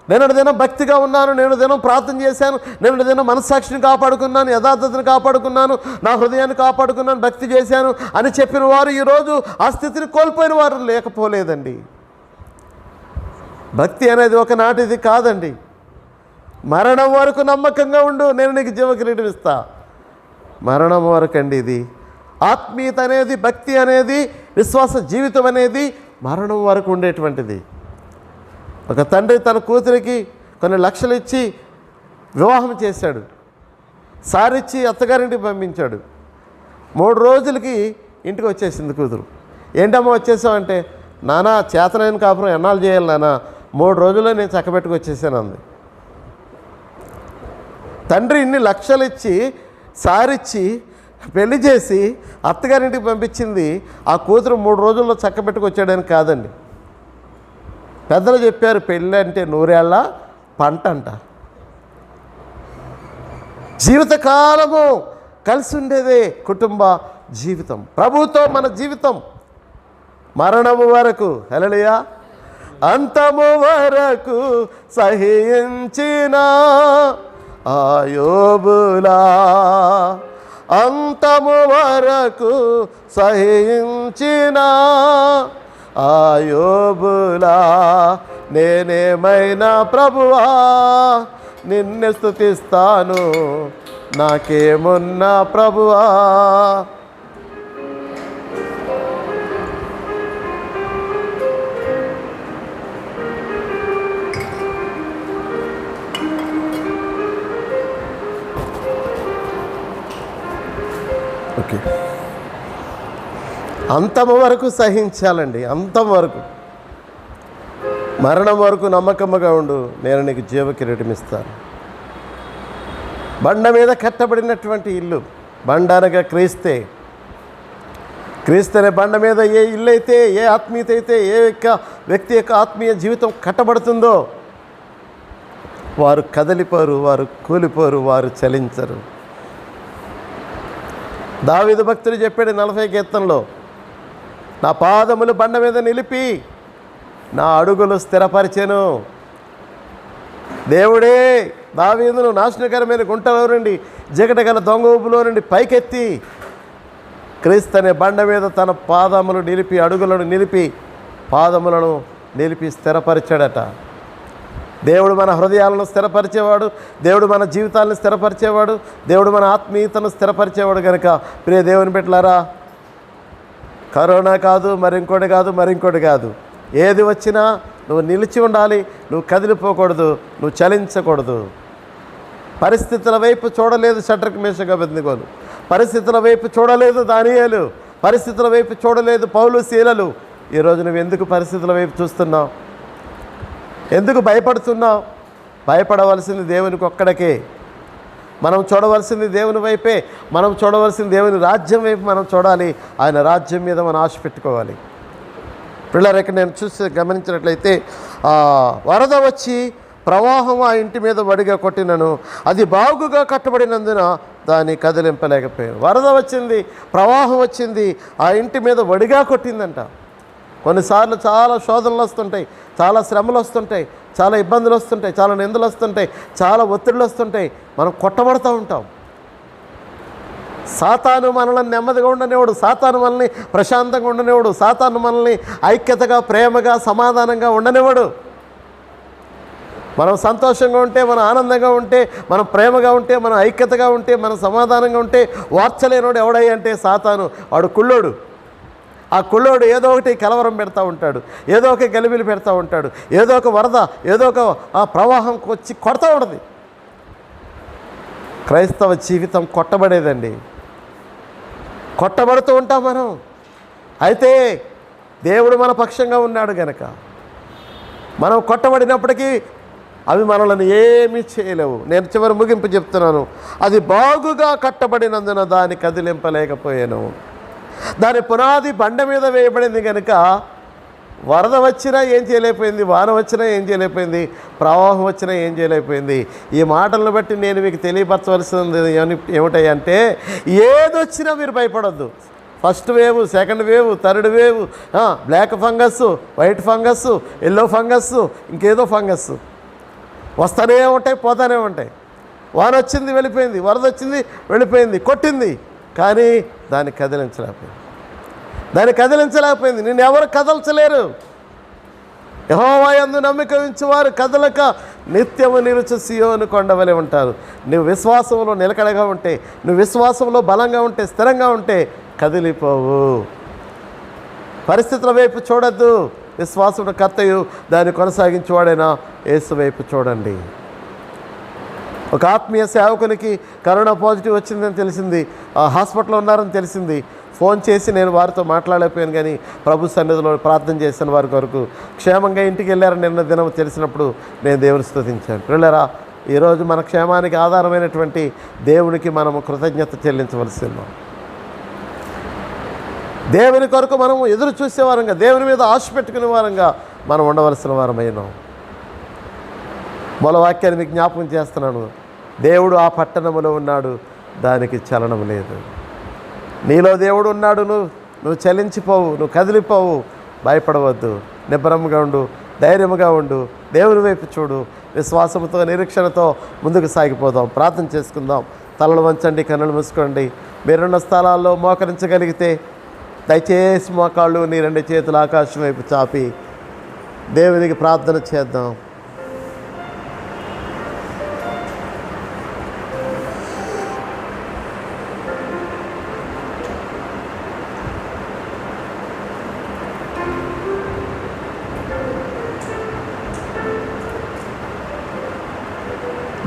నిన్నటి దినం భక్తిగా ఉన్నాను, నేను దినం ప్రార్థన చేశాను, నిన్నటి దినం మనస్సాక్షిని కాపాడుకున్నాను, యథార్థతను కాపాడుకున్నాను, నా హృదయాన్ని కాపాడుకున్నాను, భక్తి చేశాను అని చెప్పిన వారు ఈరోజు ఆ స్థితిని కోల్పోయిన వారు లేకపోలేదండి. భక్తి అనేది ఒకనాటిది కాదండి. మరణం వరకు నమ్మకంగా ఉండు, నేను నీకు జీవకిరీటం ఇస్తా. మరణం వరకు అండి ఇది. ఆత్మీయత అనేది, భక్తి అనేది, విశ్వాస జీవితం అనేది మరణం వరకు ఉండేటువంటిది. ఒక తండ్రి తన కూతురికి కొన్ని లక్షలు ఇచ్చి వివాహం చేశాడు. సారిచ్చి అత్తగారింటికి పంపించాడు. 3 రోజులకి ఇంటికి వచ్చేసింది కూతురు. ఏంటమ్మా వచ్చేసావంటే, నానా చేతనైన కాపురం ఎన్నాళ్ళు చేయాలి నాన్న, 3 రోజుల్లో నేను చక్కబెట్టుకు వచ్చేసాను అంది. తండ్రి ఇన్ని లక్షలు ఇచ్చి సారిచ్చి పెళ్లి చేసి అత్తగారింటికి పంపించింది ఆ కూతురు 3 రోజుల్లో చక్కబెట్టుకు వచ్చాడని కాదండి. పెద్దలు చెప్పారు, పెళ్ళి అంటే 100 ఏళ్ళ పంట అంట. జీవితకాలము కలిసి ఉండేదే కుటుంబ జీవితం, ప్రభుతో మన జీవితం మరణము వరకు, హల్లెలూయా, అంతము వరకు సహించిన యోబులా, అంతము వరకు సహించిన యోబులా, నేనేమైనా ప్రభువా నిన్ను స్తుతిస్తాను, నాకేమున్నా ప్రభువా. ఓకే, అంతము వరకు సహించాలండి, అంతం వరకు, మరణం వరకు నమ్మకముగా ఉండు, నేను నీకు జీవ కిరీటం ఇస్తాను. బండ మీద కట్టబడినటువంటి ఇల్లు, బండ అనగా క్రీస్తే, క్రీస్తు అనే బండ మీద ఏ ఇల్లు అయితే, ఏ ఆత్మీయత అయితే, ఏ వ్యక్తి యొక్క ఆత్మీయ జీవితం కట్టబడుతుందో వారు కదలిపోరు, వారు కూలిపోరు, వారు చలించరు. దావీదు భక్తుడు చెప్పాడు 40 కీర్తనలో, నా పాదములు బండ మీద నిలిపి నా అడుగులు స్థిరపరిచెను. దేవుడే దావీదును నాశనకరమైన గుంటలో నుండి, జిగటగల దొంగ ఊపులో నుండి పైకెత్తి క్రీస్తు అనే బండ మీద తన పాదములు నిలిపి, అడుగులను నిలిపి, పాదములను నిలిపి స్థిరపరిచాడట. దేవుడు మన హృదయాలను స్థిరపరిచేవాడు, దేవుడు మన జీవితాలను స్థిరపరిచేవాడు, దేవుడు మన ఆత్మీయతను స్థిరపరిచేవాడు. కనుక ప్రియ దేవుని బిడ్డలారా, కరోనా కాదు, మరింకోటి కాదు, ఏది వచ్చినా నువ్వు నిలిచి ఉండాలి, నువ్వు కదిలిపోకూడదు, నువ్వు చలించకూడదు. పరిస్థితుల వైపు చూడలేదు షడ్రక్ మేషక్ అబేద్నెగోలు, పరిస్థితుల వైపు చూడలేదు దానియేలు, పరిస్థితుల వైపు చూడలేదు పౌలు శీలలు. ఈరోజు నువ్వు ఎందుకు పరిస్థితుల వైపు చూస్తున్నావు? ఎందుకు భయపడుతున్నావు? భయపడవలసింది దేవునికి ఒక్కడికే. మనం చూడవలసింది దేవుని వైపే, మనం చూడవలసింది దేవుని రాజ్యం వైపు మనం చూడాలి, ఆయన రాజ్యం మీద మనం ఆశ పెట్టుకోవాలి. పిల్లలు ఇక్కడ నేను గమనించినట్లయితే, వరద వచ్చి ప్రవాహం ఆ ఇంటి మీద వడిగా కొట్టినను అది బాగుగా కట్టబడినందున దాన్ని కదిలింపలేకపోయాను. వరద వచ్చింది, ప్రవాహం వచ్చింది, ఆ ఇంటి మీద వడిగా కొట్టిందంట. కొన్నిసార్లు చాలా శోధనలు వస్తుంటాయి, చాలా శ్రమలు వస్తుంటాయి, చాలా ఇబ్బందులు వస్తుంటాయి, చాలా నిందలు వస్తుంటాయి, చాలా ఒత్తిడులు వస్తుంటాయి, మనం కొట్టబడుతూ ఉంటాం. సాతాను మనల్ని నెమ్మదిగా ఉండనివాడు, సాతాను మనల్ని ప్రశాంతంగా ఉండనివాడు, సాతాను మనల్ని ఐక్యతగా, ప్రేమగా, సమాధానంగా ఉండనివాడు. మనం సంతోషంగా ఉంటే, మనం ఆనందంగా ఉంటే, మనం ప్రేమగా ఉంటే, మనం ఐక్యతగా ఉంటే, మనం సమాధానంగా ఉంటే వార్చలేనోడు ఎవడై అంటే సాతాను. వాడు కుళ్ళోడు. ఆ కుళ్ళోడు ఏదో ఒకటి కలవరం పెడతా ఉంటాడు, ఏదో ఒక గలిబిలి పెడతా ఉంటాడు, ఏదో ఒక వరద, ఏదో ఒక ఆ ప్రవాహం వచ్చి కొడతా ఉండదు. క్రైస్తవ జీవితం కొట్టబడేదండి, కొట్టబడుతూ ఉంటాం మనం. అయితే దేవుడు మన పక్షంగా ఉన్నాడు గనక మనం కొట్టబడినప్పటికీ అవి మనల్ని ఏమీ చేయలేవు. నేను చివరి ముగింపు చెప్తున్నాను, అది బాగుగా కట్టబడినందున దాన్ని కదిలింపలేకపోయాను. దాని పునాది బండ మీద వేయబడింది కనుక వరద వచ్చినా ఏం చేయలేకపోయింది, వాన వచ్చినా ఏం చేయలేకపోయింది, ప్రవాహం వచ్చినా ఏం చేయలేకపోయింది. ఈ మాటలను బట్టి నేను మీకు తెలియపరచవలసింది ఏమిటంటే, ఏదొచ్చినా మీరు భయపడొద్దు. First wave, second wave, third wave, black fungus, white fungus, yellow fungus, ఇంకేదో ఫంగస్ వస్తూనే ఉంటాయి, పోతూనే ఉంటాయి. వాన వచ్చింది వెళ్ళిపోయింది, వరద వచ్చింది వెళ్ళిపోయింది, కొట్టింది, కానీ దాన్ని కదిలించలేకపోయింది. నిన్ను ఎవరు కదల్చలేరు. యెహోవా యందు నమ్మిక ఉంచువారు కదలక నిత్యము నిలుచు సీయోను కొండవలె ఉంటారు. నువ్వు విశ్వాసంలో నిలకడగా ఉంటే, నువ్వు విశ్వాసంలో బలంగా ఉంటే, స్థిరంగా ఉంటే కదిలిపోవు. పరిస్థితుల వైపు చూడద్దు, విశ్వాసమును కర్తయు దాన్ని కొనసాగించేవాడైనా యేసు వైపు చూడండి. ఒక ఆత్మీయ సేవకునికి కరోనా పాజిటివ్ వచ్చిందని తెలిసింది, హాస్పిటల్లో ఉన్నారని తెలిసింది. ఫోన్ చేసి నేను వారితో మాట్లాడలేకపోయాను, కానీ ప్రభు సన్నిధిలో ప్రార్థన చేసిన వారి కొరకు క్షేమంగా ఇంటికి వెళ్ళారని నిన్న దినం తెలిసినప్పుడు నేను దేవుని స్తుతించాను. పిల్లరా, ఈరోజు మన క్షేమానికి ఆధారమైనటువంటి దేవునికి మనము కృతజ్ఞత చెల్లించవలసి ఉన్నాం. దేవుని కొరకు మనము ఎదురు చూసేవారంగా, దేవుని మీద ఆశ పెట్టుకునే వారంగా మనం ఉండవలసిన వారమైనాం. మూల వాక్యాన్ని మీకు జ్ఞాపకం చేస్తున్నాను. దేవుడు ఆ పట్టణములో ఉన్నాడు, దానికి చలనం లేదు. నీలో దేవుడు ఉన్నాడు, నువ్వు చలించిపోవు, నువ్వు కదిలిపోవు. భయపడవద్దు, నిబ్బరంగా ఉండు, ధైర్యముగా ఉండు, దేవుని వైపు చూడు. విశ్వాసంతో నిరీక్షణతో ముందుకు సాగిపోదాం. ప్రార్థన చేసుకుందాం. తలలు వంచండి, కన్నులు మూసుకోండి. మీరున్న స్థలాల్లో మోకరించగలిగితే దయచేసి మోకాళ్ళు నీ 2 చేతులు ఆకాశం వైపు చాపి దేవునికి ప్రార్థన చేద్దాం.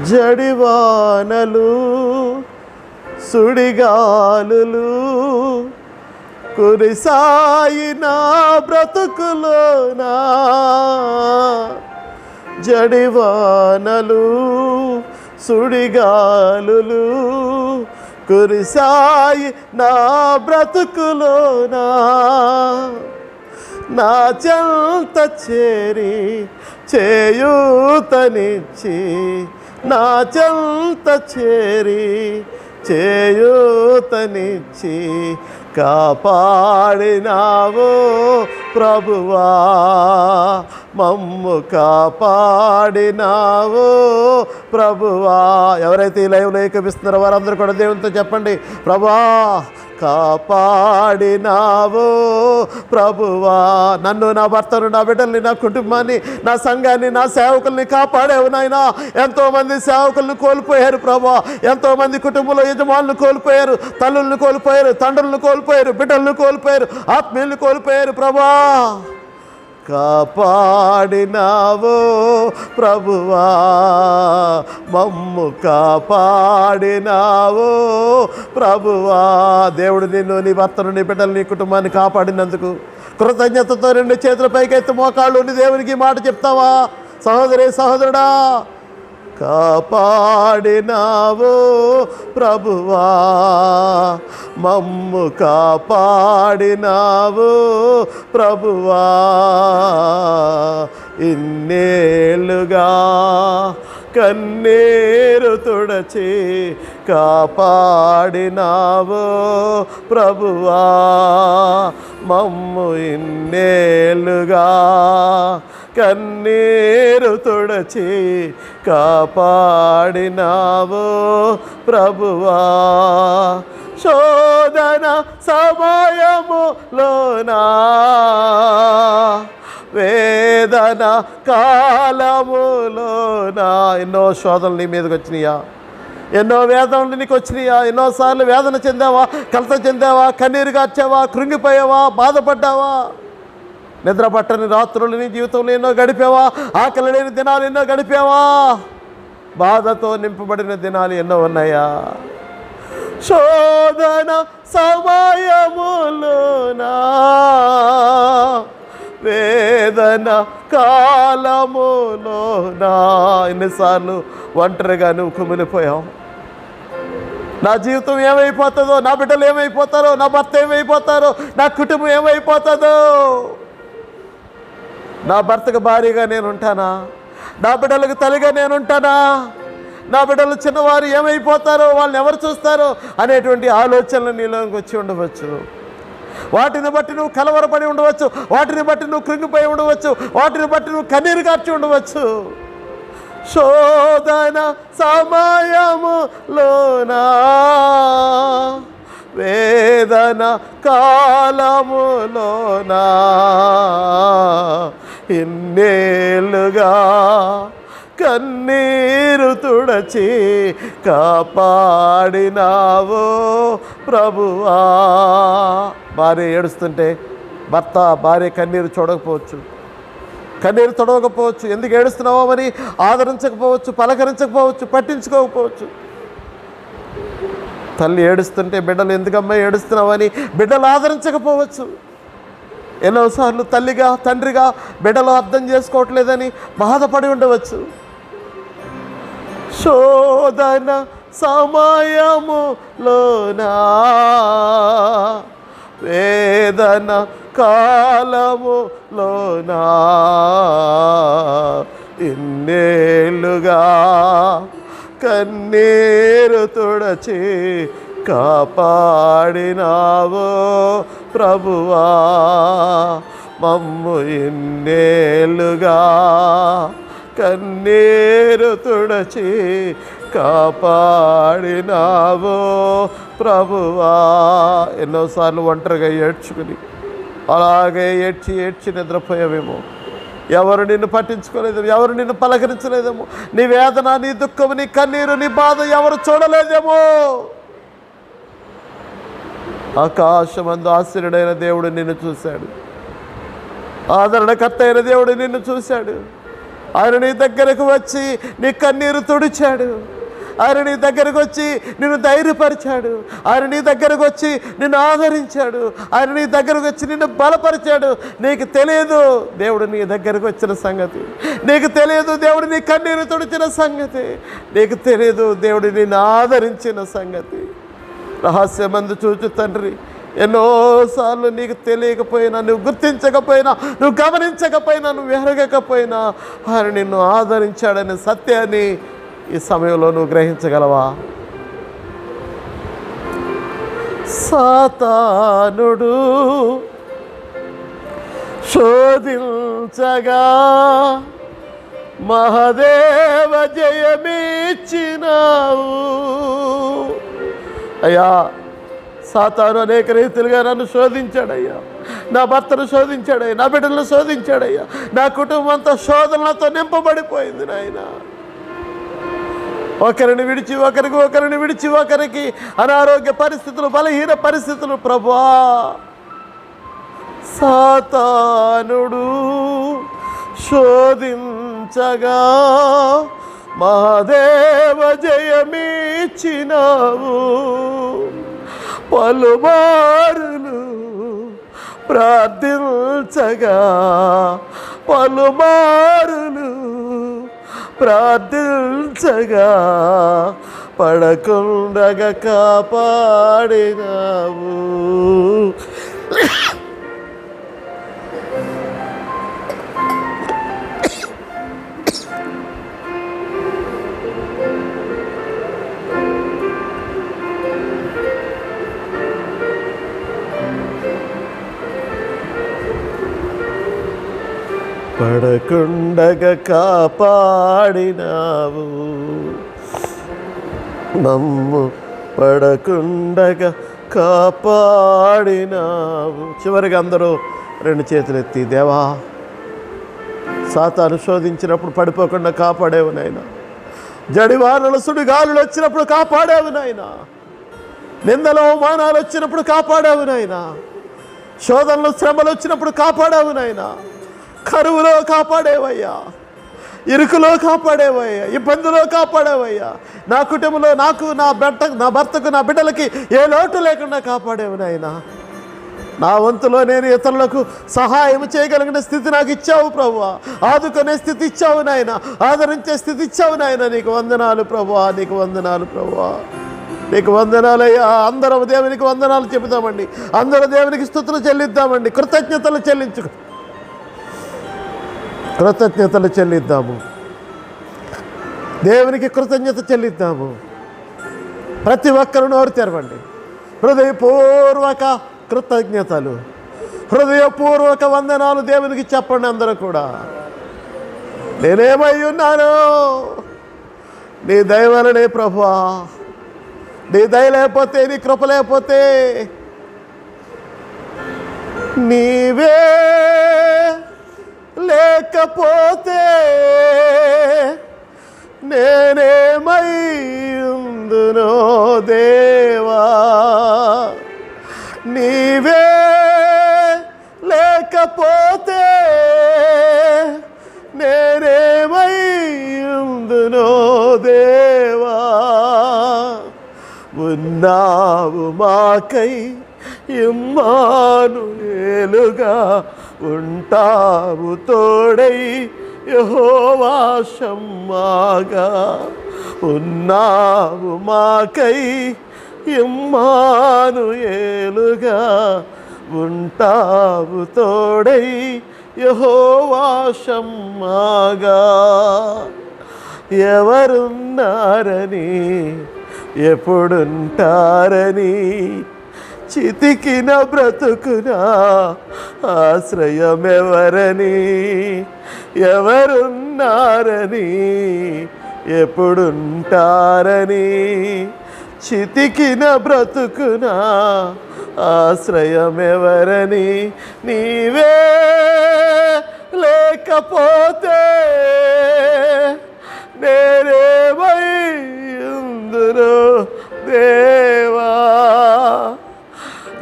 జడివానలు, సుడిగాలులు కురిసాయి నా బ్రతుకులోనా. జడివానలు, సుడిగాలులు కురిసాయి నా బ్రతుకులోనా. నా చెంత చేరి చేయూతనిచ్చి, నా చెంత చేరి చేయూతనిచ్చి కాపాడినావో ప్రభువా, మమ్ము కాపాడినావో ప్రభువా. ఎవరైతే ఈ లైవ్లో ఏకమిస్తున్నారో వారందరూ కూడా దేవునితో చెప్పండి, ప్రభువా కాపాడినావో ప్రభువా. నన్ను, నా భర్తను, నా బిడ్డల్ని, నా కుటుంబాన్ని, నా సంఘాన్ని, నా సేవకుల్ని కాపాడేవు నాయనా. ఎంతోమంది సేవకులను కోల్పోయారు ప్రభువా. ఎంతోమంది కుటుంబంలో యజమానులు కోల్పోయారు, తల్లులను కోల్పోయారు, తండ్రులను కోల్పోయారు, బిడ్డలను కోల్పోయారు, ఆత్మీయులను కోల్పోయారు ప్రభువా. కాపాడినావో ప్రభువా, మమ్ము కాపాడినావో ప్రభువా. దేవుడు నిన్ను, నీ భర్తను, నీ బిడ్డలు, నీ కుటుంబాన్ని కాపాడినందుకు కృతజ్ఞతతో 2 చేతుల పైకెత్తి మోకాళ్ళు ఉండి దేవునికి మాట చెప్తావా? సహోదరి, సహోదరుడా, కాపాడినావో ప్రభువా, మమ్ము కాపాడినావో ప్రభువా. ఇన్నేళ్ళుగా కన్నీరు తుడచి కాపాడినావో ప్రభువా, మమ్ము ఇన్నేళ్ళుగా కన్నీరు తుడచి కాపాడినావో ప్రభువా. శోధన సమయములోనా, వేదన కాలములోనా. ఎన్నో శోధనలు నీ మీదకి వచ్చినాయా? ఎన్నో వేదనలు నీకు వచ్చినాయా? ఎన్నోసార్లు వేదన చెందావా, కలత చెందావా, కన్నీరు గార్చావా, కృంగిపోయావా, బాధపడ్డావా? నిద్ర పట్టని రాత్రులు నీ జీవితంలో ఎన్నో గడిపావా? ఆకలి లేని దినాలు ఎన్నో గడిపావా? బాధతో నింపబడిన దినాలు ఎన్నో ఉన్నాయా? శోధన సమయములోనా, వేదన కాలములోనా. ఎన్నిసార్లు ఒంటరిగా నువ్వు కుమిలిపోయావు. నా జీవితం ఏమైపోతుందో, నా బిడ్డలు ఏమైపోతారో, నా భర్త ఏమైపోతారో, నా కుటుంబం ఏమైపోతుందో. నా భర్తకు భార్యగా నేను ఉంటానా? నా బిడ్డలకు తల్లిగా నేను ఉంటానా? నా బిడ్డలు చిన్నవారు ఏమైపోతారో, వాళ్ళని ఎవరు చూస్తారో అనేటువంటి ఆలోచనలు నీలోకి వచ్చి ఉండవచ్చు. వాటిని బట్టి నువ్వు కలవరపడి ఉండవచ్చు, వాటిని బట్టి నువ్వు కృంగిపోయి ఉండవచ్చు, వాటిని బట్టి నువ్వు కన్నీరు కార్చి ఉండవచ్చు. శోధన సమయములోనా, వేదన కాలములోనా, ఇన్నేళ్ళుగా కన్నీరు తుడచి కాపాడినావో ప్రభువా. భార్య ఏడుస్తుంటే భర్త, భార్య కన్నీరు చూడకపోవచ్చు, కన్నీరు తొడవకపోవచ్చు. ఎందుకు ఏడుస్తున్నావో అని ఆదరించకపోవచ్చు, పలకరించకపోవచ్చు, పట్టించుకోకపోవచ్చు. తల్లి ఏడుస్తుంటే బిడ్డలు ఎందుకమ్మా ఏడుస్తున్నావని బిడ్డలు ఆదరించకపోవచ్చు. ఎన్నోసార్లు తల్లిగా, తండ్రిగా బిడ్డలు అర్థం చేసుకోవట్లేదని బాధపడి ఉండవచ్చు. శోధన సమయములోనా, వేదన కాలములోనా, ఇన్నేళ్ళుగా కన్నీరు తుడచి కాపాడినావో ప్రభువా, మమ్ము ఇన్నేళ్ళుగా కన్నీరు తుడచి కాపాడినావో ప్రభువా. ఎన్నోసార్లు ఒంటరిగా ఏడ్చుకుని అలాగే ఏడ్చి నిద్రపోయావేమో. ఎవరు నిన్ను పట్టించుకోలేదేమో, ఎవరు నిన్ను పలకరించలేదేమో. నీ వేదన, నీ దుఃఖము, నీ కన్నీరు, నీ బాధ ఎవరు చూడలేదేమో. ఆకాశమందు ఆశ్చర్యుడైన దేవుడు నిన్ను చూశాడు. ఆదరణకర్త అయిన దేవుడు నిన్ను చూశాడు. ఆయన నీ దగ్గరకు వచ్చి నీ కన్నీరు తుడిచాడు. ఆయన నీ దగ్గరకు వచ్చి నిన్ను ధైర్యపరిచాడు. ఆయన నీ దగ్గరకు వచ్చి నిన్ను ఆదరించాడు. ఆయన నీ దగ్గరకు వచ్చి నిన్ను బలపరిచాడు. నీకు తెలియదు దేవుడు నీ దగ్గరకు వచ్చిన సంగతి. నీకు తెలియదు దేవుడు నీ కన్నీరు తుడిచిన సంగతి. నీకు తెలియదు దేవుడు నిన్ను ఆదరించిన సంగతి. రహస్యమందు చూచు తండ్రి ఎన్నోసార్లు నీకు తెలియకపోయినా, నువ్వు గుర్తించకపోయినా, నువ్వు గమనించకపోయినా, నువ్వు ఎరగకపోయినా ఆయన నిన్ను ఆదరించాడనే సత్యాన్ని ఈ సమయంలో నువ్వు గ్రహించగలవా? సాతానుడు శోధించగా మహదేవ జయమిచ్చినావు. అయ్యా, సాతాను అనేక రీతిలుగా నన్ను శోధించాడయ్యా. నా భర్తను శోధించాడయ్యా, నా బిడ్డలను శోధించాడయ్యా. నా కుటుంబం అంతా శోధనలతో నింపబడిపోయింది నాయన. ఒకరిని విడిచి ఒకరికి అనారోగ్య పరిస్థితులు, బలహీన పరిస్థితులు ప్రభువా. సాతానుడు శోధించగా మహాదేవ జయమిచ్చినావు. పలుమారులు ప్రార్థించగా, పలుమారులు ప్రార్థించగా పడకుండగా కాపాడినావు. పడకుండగా కాపాడినావు. మమ్ము పడకుండగా కాపాడినావు. చివరిగా అందరూ రెండు చేతులు ఎత్తి, దేవా సాతాను శోధించినప్పుడు పడిపోకుండా కాపాడేవు నాయనా. జడివానలు సుడిగాలులు వచ్చినప్పుడు కాపాడేవు నాయనా. నిందలు అవమానాలు వచ్చినప్పుడు కాపాడేవు నాయనా. శోధనలు శ్రమలు వచ్చినప్పుడు కాపాడేవు నాయనా. కరువులో కాపాడేవయ్యా, ఇరుకులో కాపాడేవయ్యా, ఇబ్బందులో కాపాడేవయ్యా. నా కుటుంబంలో నాకు, నా భర్తకు, నా బిడ్డలకి ఏ లోటు లేకుండా కాపాడేవు నాయనా. నా వంతులో నేను ఇతరులకు సహాయం చేయగలిగిన స్థితి నాకు ఇచ్చావు ప్రభువా. ఆదుకునే స్థితి ఇచ్చావు నాయన. ఆదరించే స్థితి ఇచ్చావు నాయన. నీకు వందనాలు ప్రభువా, నీకు వందనాలు ప్రభువా, నీకు వందనాలయ్యా. అందరం దేవునికి వందనాలు చెబుతామండి. అందరూ దేవునికి స్తుతులు చెల్లిద్దామండి. కృతజ్ఞతలు చెల్లిద్దాము. దేవునికి కృతజ్ఞత చెల్లిద్దాము. ప్రతి ఒక్కరు నోరు తెరవండి. హృదయపూర్వక కృతజ్ఞతలు, హృదయపూర్వక వందనాలు దేవునికి చెప్పండి. అందరూ కూడా నేనేమై ఉన్నాను నీ దయ వలనే ప్రభువా. నీ దయ లేకపోతే, నీ కృప లేకపోతే నీవే లేకపోతే నేనేమై ఉందునో దేవా. నీవే లేకపోతే నేనేమై ఉందునో దేవా. ఉన్నావు మాకై ఇమ్మానుయేలుగా, ఉంటావు తోడై యెహోవా షమ్మాగా. ఉన్నావు మాకై ఇమ్మానుయేలుగా, ఉంటావు తోడై యెహోవా షమ్మాగా. ఎవరున్నారని ఎప్పుడుంటారని చితికిన బ్రతుకునా ఆశ్రయమెవరని ఎవరున్నారని ఎప్పుడుంటారని చితికిన బ్రతుకునా ఆశ్రయమెవరని నీవే లేకపోతే నేనేమై ఉందును దేవా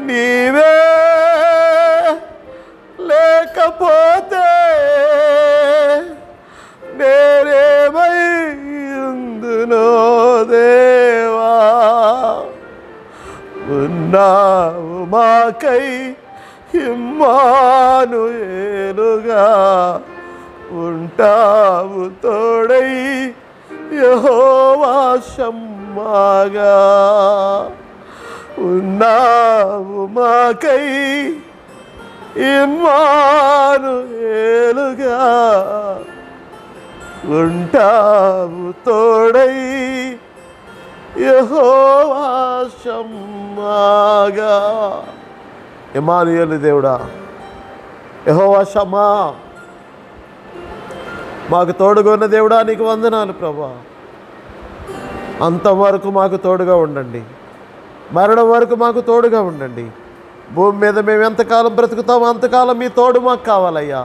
నీవే లేకపోతే నేనేమై ఉందును దేవా ఉన్నావు మాకై ఇమ్మానుయేలుగా ఉంటావు తోడై యెహోవా షమ్మాగా ఉన్నావు మాకై ఇమ్మానుయేలుగా ఉంటావు తోడై యెహోవా షమ్మాగా. ఇమ్మానుయేలు దేవుడా, యెహోవా షమ్మా, మాకు తోడుగా ఉన్న దేవుడా నీకు వందనాలు ప్రభా. అంతవరకు మాకు తోడుగా ఉండండి, మరణం వరకు మాకు తోడుగా ఉండండి. భూమి మీద మేము ఎంతకాలం బ్రతుకుతామో అంతకాలం మీ తోడు మాకు కావాలయ్యా.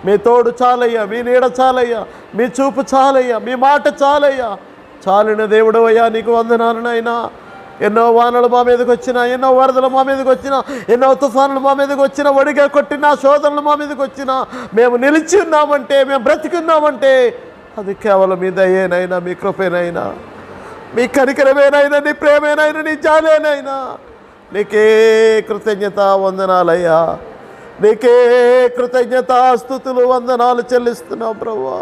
మీ తోడు చాలయ్యా, మీ నీడ చాలయ్యా, మీ చూపు చాలయ్యా, మీ మాట చాలయ్యా. చాలిన దేవుడు అయ్యా నీకు వందనాలు నాయనా. ఎన్నో వానలు మా మీదకి వచ్చినా, ఎన్నో వరదలు మా మీదకి వచ్చినా, ఎన్నో తుఫానులు మా మీదకి వచ్చినా, ఒడిగా కొట్టినా, శోధనలు మా మీదకి వచ్చినా, మేము నిలిచి ఉన్నామంటే, మేము బ్రతికున్నామంటే అది కేవలం మీ దయేనైనా, మీ కృపేనైనా, మీ కనికరమేనైనా, నీ ప్రేమేనైనా, నీ జాలేనైనా. నీకే కృతజ్ఞత వందనాలయ్యా, నీకే కృతజ్ఞత స్తుతులు వందనాలు చెల్లిస్తున్నాం ప్రభువా.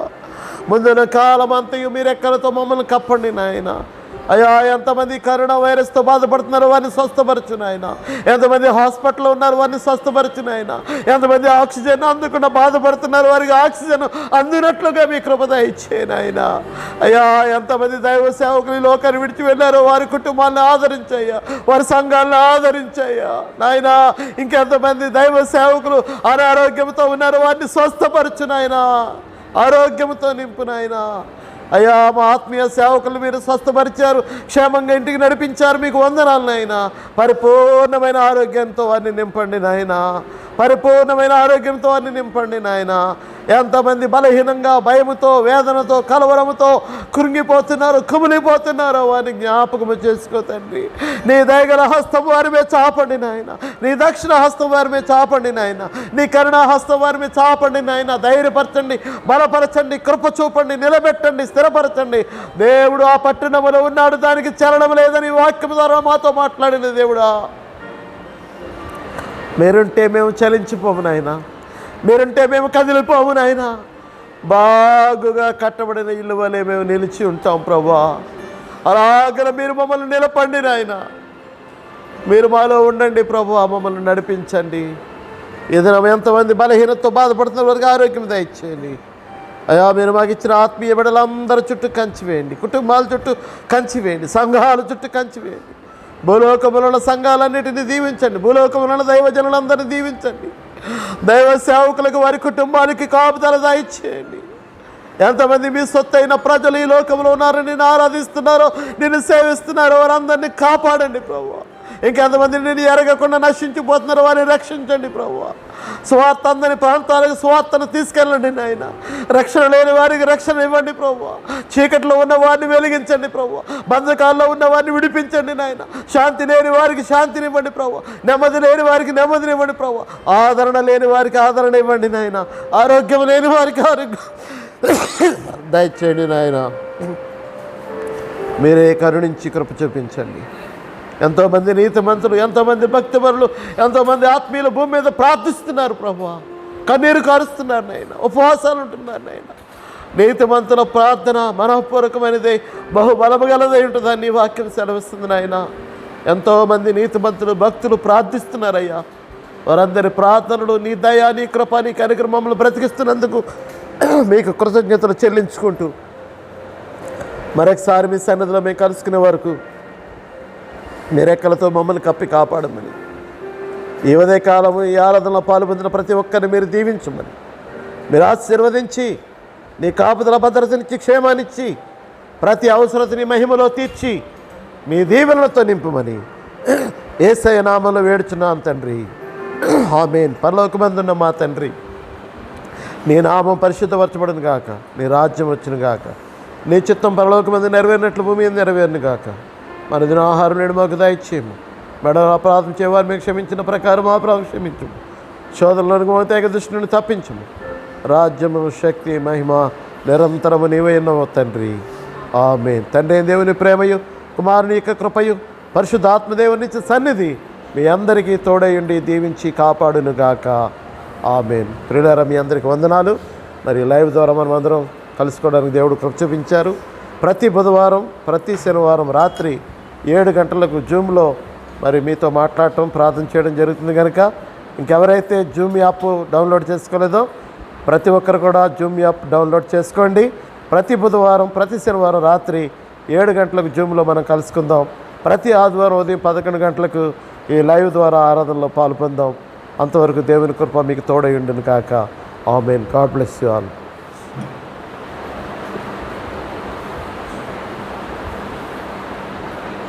ముందున కాలం అంతయు మీరెక్కలతో మమ్మల్ని కప్పండి నాయన. అయ్యా, ఎంతమంది కరోనా వైరస్తో బాధపడుతున్నారు వారిని స్వస్థపరచు నాయన. ఎంతమంది హాస్పిటల్లో ఉన్నారు వారిని స్వస్థపరచు నాయన. ఎంతమంది ఆక్సిజన్ అందుకున్న బాధపడుతున్నారు వారికి ఆక్సిజన్ అందినట్లుగా మీ కృప దయచేయండి నాయన. అయ్యా, ఎంతమంది దైవ సేవకులు ఈ లోకాన్ని విడిచి వెళ్ళారో వారి కుటుంబాలను ఆదరించయ్యా, వారి సంఘాలను ఆదరించయ్యా నాయన. ఇంకెంతమంది దైవ సేవకులు అనారోగ్యంతో ఉన్నారో వారిని స్వస్థపరచు నాయన, ఆరోగ్యంతో నింపు నాయన. అయ్యా, మా ఆత్మీయ సేవకులు మీరు స్వస్థపరిచారు, క్షేమంగా ఇంటికి నడిపించారు, మీకు వందనాలు నాయన. పరిపూర్ణమైన ఆరోగ్యంతో వారిని నింపండి నాయన, పరిపూర్ణమైన ఆరోగ్యంతో వారిని నింపండి నాయన. ఎంతమంది బలహీనంగా, భయముతో, వేదనతో, కలవరముతో కృంగిపోతున్నారు, కుమిలిపోతున్నారో వారిని జ్ఞాపకము చేసుకో తండ్రి. నీ దయగల హస్తం వారి మీద చాపండి నాయన, నీ దక్షిణ హస్తం వారి మీద చాపండి నాయన, నీ కరుణా హస్తం వారి మీద చాపండి నాయన. ధైర్యపరచండి, బలపరచండి, కృప చూపండి, నిలబెట్టండి, స్థిరపరచండి. దేవుడు ఆ పట్టణములో ఉన్నాడు, దానికి చలనం లేదని వాక్యం ద్వారా మాతో మాట్లాడిన దేవుడా, మీరుంటే మేము చలించిపోము నాయన, మీరుంటే మేము కదిలిపోము నాయన. బాగుగా కట్టబడిన ఇల్లు వలె మేము నిలిచి ఉంటాం ప్రభా. అలాగ మీరు మమ్మల్ని నిలపండి నాయన, మీరు మాలో ఉండండి ప్రభా, మమ్మల్ని నడిపించండి. ఏదైనా ఎంతమంది బలహీనతతో బాధపడుతున్న వారికి ఆరోగ్యం దయచేయండి. అయ్యా, మీరు మాకు ఇచ్చిన ఆత్మీయ బిడ్డలందరి చుట్టూ కంచివేయండి, కుటుంబాల చుట్టూ కంచివేయండి, సంఘాల చుట్టూ కంచివేయండి. భూలోకముల సంఘాలన్నిటినీ దీవించండి, భూలోకముల దైవజనులందరినీ దీవించండి. దైవ సేవకులకు వారి కుటుంబానికి కాపుదల దయచేయండి. ఎంతమంది మీ సొత్తైన ప్రజలు ఈ లోకంలో ఉన్నారో, నిన్ను ఆరాధిస్తున్నారో, నిన్ను సేవిస్తున్నారో వారందరినీ కాపాడండి ప్రభువా. ఇంకెంతమంది నేను ఎరగకుండా నశించిపోతున్నారో వారిని రక్షించండి ప్రభువా. స్వార్థ అందరి ప్రాంతాలకు స్వార్థను తీసుకెళ్ళండి నాయన. రక్షణ లేని వారికి రక్షణ ఇవ్వండి ప్రభువా. చీకట్లో ఉన్న వారిని వెలిగించండి ప్రభువా. బంధకాల్లో ఉన్న వారిని విడిపించండి నాయన. శాంతి లేని వారికి శాంతిని ఇవ్వండి ప్రభువా. నెమ్మది లేని వారికి నెమ్మదిని ఇవ్వండి ప్రభువా. ఆదరణ లేని వారికి ఆదరణ ఇవ్వండి నాయన. ఆరోగ్యం లేని వారికి ఆరోగ్యం దయచేయండి నాయన. మీరే కరుణించి కృప చూపించండి. ఎంతోమంది నీతిమంతులు, ఎంతోమంది భక్తిపరులు, ఎంతోమంది ఆత్మీయులు భూమి మీద ప్రార్థిస్తున్నారు ప్రభువా. కన్నీరు కారుస్తున్నారు నాయన, ఉపవాసాలు ఉంటున్నారు నాయన. నీతిమంతుల ప్రార్థన మనఃపూర్వకమైనదే, బహుబలము గలదై ఉంటుందని నీ వాక్యం సెలవిస్తుంది నాయన. ఎంతోమంది నీతిమంతులు, భక్తులు ప్రార్థిస్తున్నారయ్యా. వారందరి ప్రార్థనలు నీ దయ, నీ కృప, నీ కార్యక్రమంలో బ్రతికిస్తున్నందుకు మీకు కృతజ్ఞతలు చెల్లించుకుంటూ మరొకసారి మీ సన్నిధిలో మేము కలుసుకునే వరకు మీ రెక్కలతో మమ్మల్ని కప్పి కాపాడమని, ఈ ఉదయ కాలము ఈ ఆరాధనలో పాల్పొందిన ప్రతి ఒక్కరిని మీరు దీవించమని, మీరు ఆశీర్వదించి నీ కాపుదల భద్రతనిచ్చి క్షేమాన్నిచ్చి ప్రతి అవసరతని మహిమలో తీర్చి మీ దీవెనలతో నింపుమని యేసయ్య నామములో వేడుచున్నాను తండ్రి. ఆమేన్. పరలోకమందున్న మా తండ్రి, నీ నామం పరిశుద్ధపరచబడును గాక, నీ రాజ్యం వచ్చును గాక, నీ చిత్తం పరలోకమందు నెరవేరినట్లు భూమి మీద నెరవేరును గాక. మన దిన ఆహారం నేడు మాకు దయచేయము. మెడలో అపరాధం చేయవారు మేము క్షమించిన ప్రకారం మా అపరాధం క్షమించము. శోధనలోనికి మా తేగ దృష్టి నుండి తప్పించము. రాజ్యము, శక్తి, మహిమ నిరంతరము నీవే ఉన్నావు తండ్రి. ఆమేన్. తండ్రి దేవుని ప్రేమయు, కుమారుని యొక్క కృపయు, పరిశుద్ధాత్మదేవుని నుంచి సన్నిధి మీ అందరికీ తోడయుండి దీవించి కాపాడునుగాక. ఆమేన్. ప్రియులారా, మీ అందరికీ వందనాలు. మరి లైవ్ ద్వారా మనం అందరం కలుసుకోవడానికి దేవుడు కృప చూపించారు. ప్రతి బుధవారం, ప్రతి శనివారం రాత్రి 7 గంటలకు జూమ్లో మరి మీతో మాట్లాడటం, ప్రార్థన చేయడం జరుగుతుంది. కనుక ఇంకెవరైతే జూమ్ యాప్ డౌన్లోడ్ చేసుకోలేదో ప్రతి ఒక్కరు కూడా జూమ్ యాప్ డౌన్లోడ్ చేసుకోండి. ప్రతి బుధవారం, ప్రతి శనివారం రాత్రి 7 గంటలకు జూమ్లో మనం కలుసుకుందాం. ప్రతి ఆదివారం ఉదయం 11 గంటలకు ఈ లైవ్ ద్వారా ఆరాధనలో పాల్పొందాం. అంతవరకు దేవుని కృప మీకు తోడై ఉండును కాక. Amen. God bless you all.